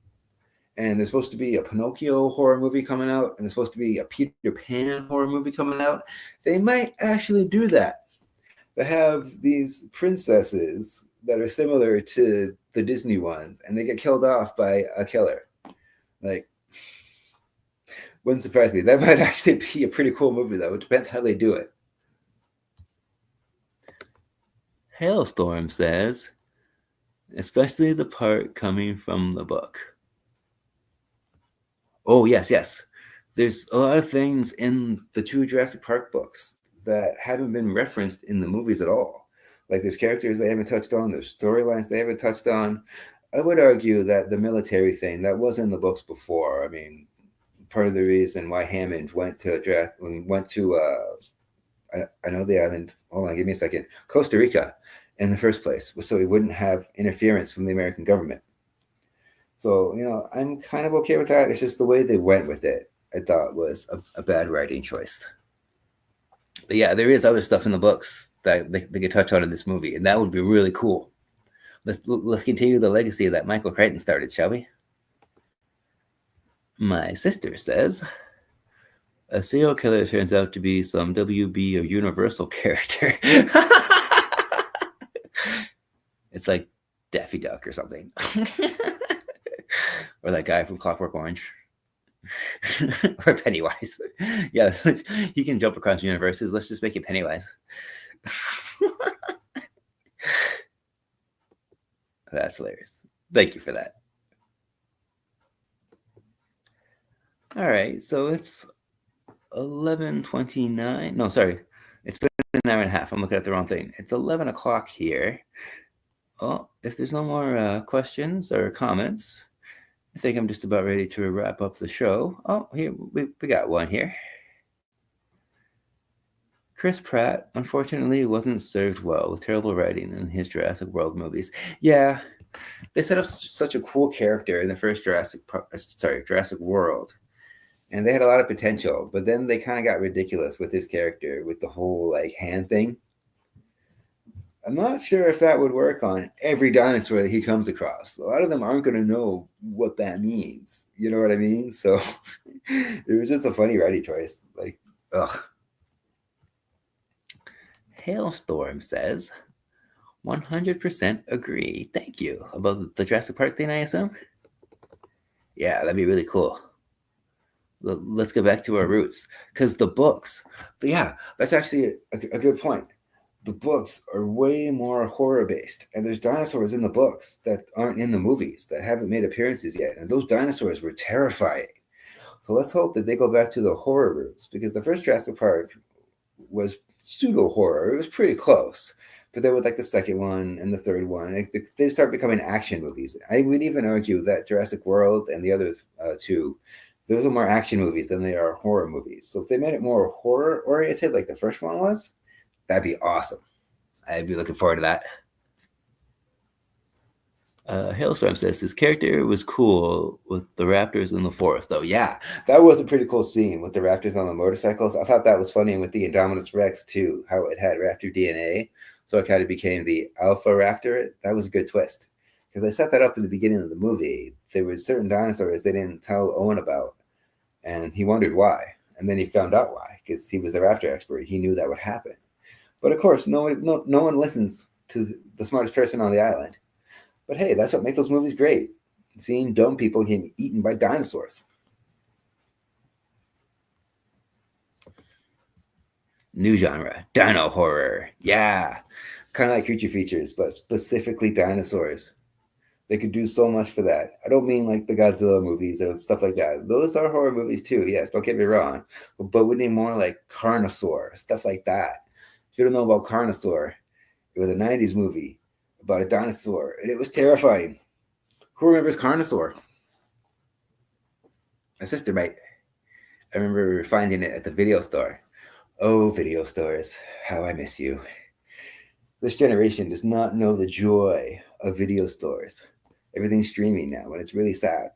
And there's supposed to be a Pinocchio horror movie coming out, and there's supposed to be a Peter Pan horror movie coming out. They might actually do that. They have these princesses that are similar to the Disney ones, and they get killed off by a killer. Like, wouldn't surprise me. That might actually be a pretty cool movie, though. It depends how they do it. Hailstorm says, especially the part coming from the book. Oh, yes. There's a lot of things in the 2 Jurassic Park books that haven't been referenced in the movies at all. Like there's characters they haven't touched on, there's storylines they haven't touched on. I would argue that the military thing, that was in the books before. I mean, part of the reason why Hammond went to I know the island, hold on, give me a second, Costa Rica in the first place, was so he wouldn't have interference from the American government. So, I'm kind of okay with that. It's just the way they went with it, I thought was a bad writing choice. But yeah, there is other stuff in the books that they could touch on in this movie, and that would be really cool. Let's continue the legacy that Michael Crichton started, shall we? My sister says, a serial killer turns out to be some WB or Universal character. It's like Daffy Duck or something. Or that guy from Clockwork Orange. Or Pennywise. Yeah, he can jump across universes. Let's just make it Pennywise. That's hilarious. Thank you for that. All right, so it's 11:29. No, sorry. It's been an hour and a half. I'm looking at the wrong thing. It's 11 o'clock here. Well, if there's no more questions or comments, I think I'm just about ready to wrap up the show. Oh, here, we got one here. Chris Pratt, unfortunately, wasn't served well with terrible writing in his Jurassic World movies. Yeah, They set up such a cool character in the first Jurassic World, and they had a lot of potential. But then they kind of got ridiculous with his character, with the whole like hand thing. I'm not sure if that would work on every dinosaur that he comes across. A lot of them aren't going to know what that means. You know what I mean? So it was just a funny writing choice. Like, ugh. Hailstorm says, 100% agree. Thank you. About the Jurassic Park thing, I assume? Yeah, that'd be really cool. Let's go back to our roots. Because the books, but yeah, that's actually a good point. The books are way more horror based, and there's dinosaurs in the books that aren't in the movies, that haven't made appearances yet. And those dinosaurs were terrifying. So let's hope that they go back to the horror roots, because the first Jurassic Park was pseudo horror. It was pretty close. But then with like the second one and the third one, they start becoming action movies. I would even argue that Jurassic World and the other two, those are more action movies than they are horror movies. So if they made it more horror oriented, like the first one was, that'd be awesome. I'd be looking forward to that. Hailstorm says his character was cool with the raptors in the forest, though. Yeah, that was a pretty cool scene with the raptors on the motorcycles. I thought that was funny, and with the Indominus Rex too, how it had raptor DNA, so it kind of became the alpha raptor. That was a good twist, because they set that up in the beginning of the movie. There were certain dinosaurs they didn't tell Owen about, and he wondered why, and then he found out why, because he was the raptor expert. He knew that would happen. But of course, no one listens to the smartest person on the island. But hey, that's what makes those movies great. Seeing dumb people getting eaten by dinosaurs. New genre, dino horror. Yeah. Kind of like creature features, but specifically dinosaurs. They could do so much for that. I don't mean like the Godzilla movies or stuff like that. Those are horror movies too. Yes, don't get me wrong. But we need more like Carnosaur, stuff like that. If you don't know about Carnosaur, it was a 90s movie about a dinosaur, and it was terrifying. Who remembers Carnosaur? My sister might. I remember finding it at the video store. Oh, video stores, how I miss you. This generation does not know the joy of video stores. Everything's streaming now, and it's really sad.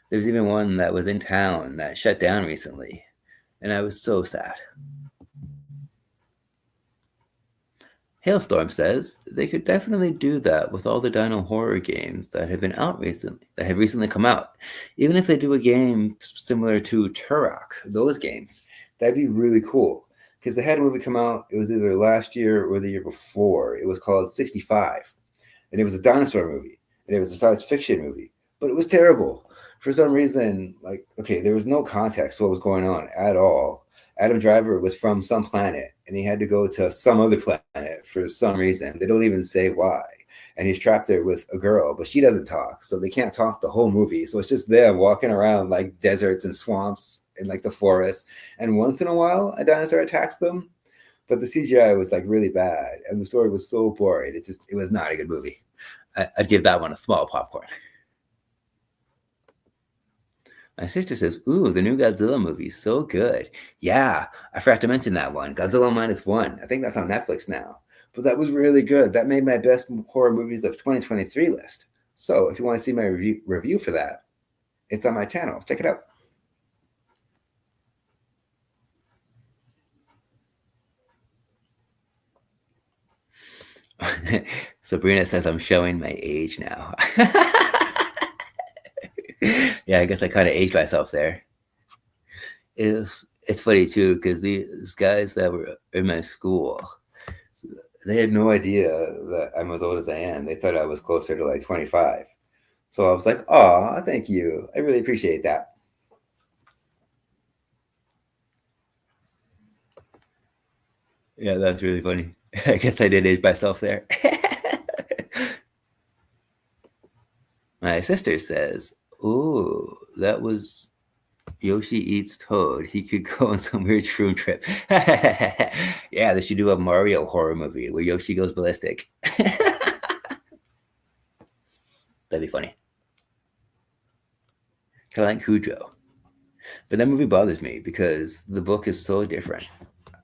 There's even one that was in town that shut down recently, and I was so sad. Hailstorm says they could definitely do that with all the dino horror games that have been out recently, that have recently come out. Even if they do a game similar to Turok, those games, that'd be really cool. Because they had a movie come out, it was either last year or the year before. It was called 65. And it was a dinosaur movie. And it was a science fiction movie. But it was terrible. For some reason, like, okay, there was no context what was going on at all. Adam Driver was from some planet, and he had to go to some other planet for some reason. They don't even say why. And he's trapped there with a girl, but she doesn't talk, so they can't talk the whole movie. So it's just them walking around like deserts and swamps and like the forest. And once in a while, a dinosaur attacks them. But the CGI was like really bad, and the story was so boring. It was not a good movie. I'd give that one a small popcorn. My sister says, ooh, the new Godzilla movie, so good. Yeah, I forgot to mention that one. Godzilla -1. I think that's on Netflix now. But that was really good. That made my best horror movies of 2023 list. So if you want to see my review for that, it's on my channel. Check it out. Sabrina says I'm showing my age now. Yeah, I guess I kind of aged myself there. It's funny too, because these guys that were in my school, they had no idea that I'm as old as I am. They thought I was closer to like 25. So I was like, oh, thank you. I really appreciate that. Yeah, that's really funny. I guess I did age myself there. My sister says, ooh, that was Yoshi Eats Toad. He could go on some weird shroom trip. Yeah, they should do a Mario horror movie where Yoshi goes ballistic. That'd be funny. Kind of like Cujo. But that movie bothers me because the book is so different.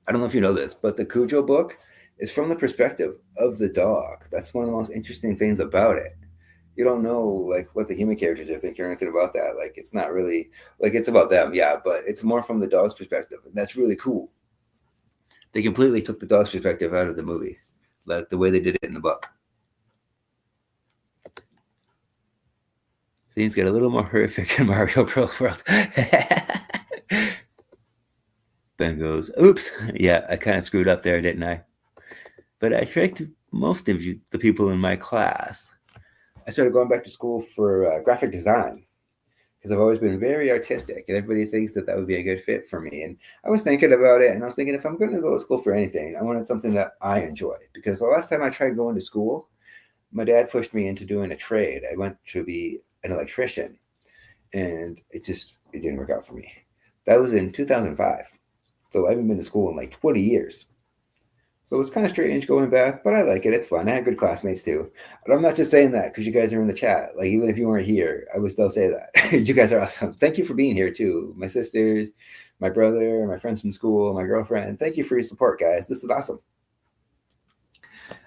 I don't know if you know this, but the Cujo book is from the perspective of the dog. That's one of the most interesting things about it. You don't know like what the human characters are thinking or anything about that. Like it's not really like it's about them, yeah, but it's more from the dog's perspective, and that's really cool. They completely took the dog's perspective out of the movie, like the way they did it in the book. Things get a little more horrific in Mario Bros. World. Ben goes, "Oops, yeah, I kind of screwed up there, didn't I?" But I tricked most of you, the people in my class. I started going back to school for graphic design because I've always been very artistic, and everybody thinks that that would be a good fit for me. And I was thinking about it, and I was thinking if I'm going to go to school for anything, I wanted something that I enjoy. Because the last time I tried going to school, my dad pushed me into doing a trade. I went to be an electrician, and it didn't work out for me. That was in 2005, so I haven't been to school in like 20 years. So it's kind of strange going back, but I like it. It's fun. I had good classmates too. But I'm not just saying that because you guys are in the chat. Like, even if you weren't here, I would still say that. You guys are awesome. Thank you for being here too. My sisters, my brother, my friends from school, my girlfriend. Thank you for your support, guys. This is awesome.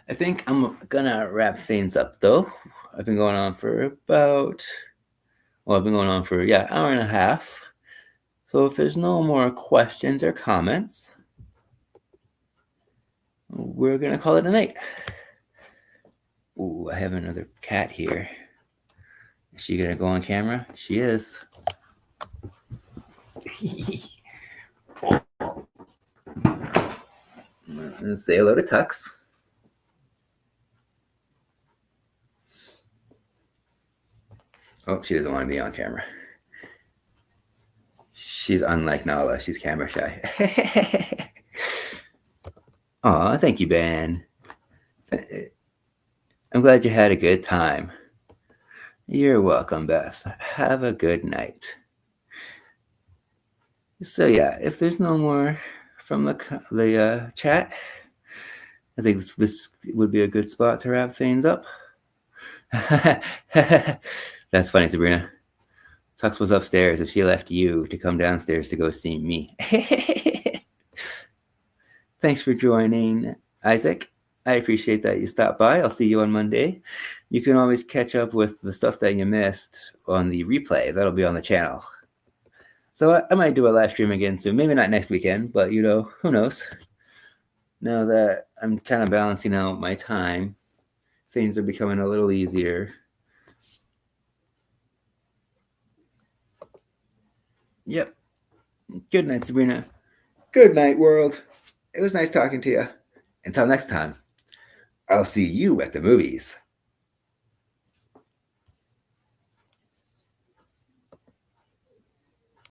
I think I'm going to wrap things up though. I've been going on for hour and a half. So if there's no more questions or comments, we're going to call it a night. Ooh, I have another cat here. Is she going to go on camera? She is. Say hello to Tux. Oh, she doesn't want to be on camera. She's unlike Nala. She's camera shy. Aw, thank you, Ben. I'm glad you had a good time. You're welcome, Beth. Have a good night. So yeah, if there's no more from the chat, I think this would be a good spot to wrap things up. That's funny, Sabrina. Tux was upstairs if she left you to come downstairs to go see me. Thanks for joining, Isaac. I appreciate that you stopped by. I'll see you on Monday. You can always catch up with the stuff that you missed on the replay. That'll be on the channel. So I might do a live stream again soon. Maybe not next weekend, but who knows? Now that I'm kind of balancing out my time, things are becoming a little easier. Yep. Good night, Sabrina. Good night, world. It was nice talking to you. Until next time, I'll see you at the movies.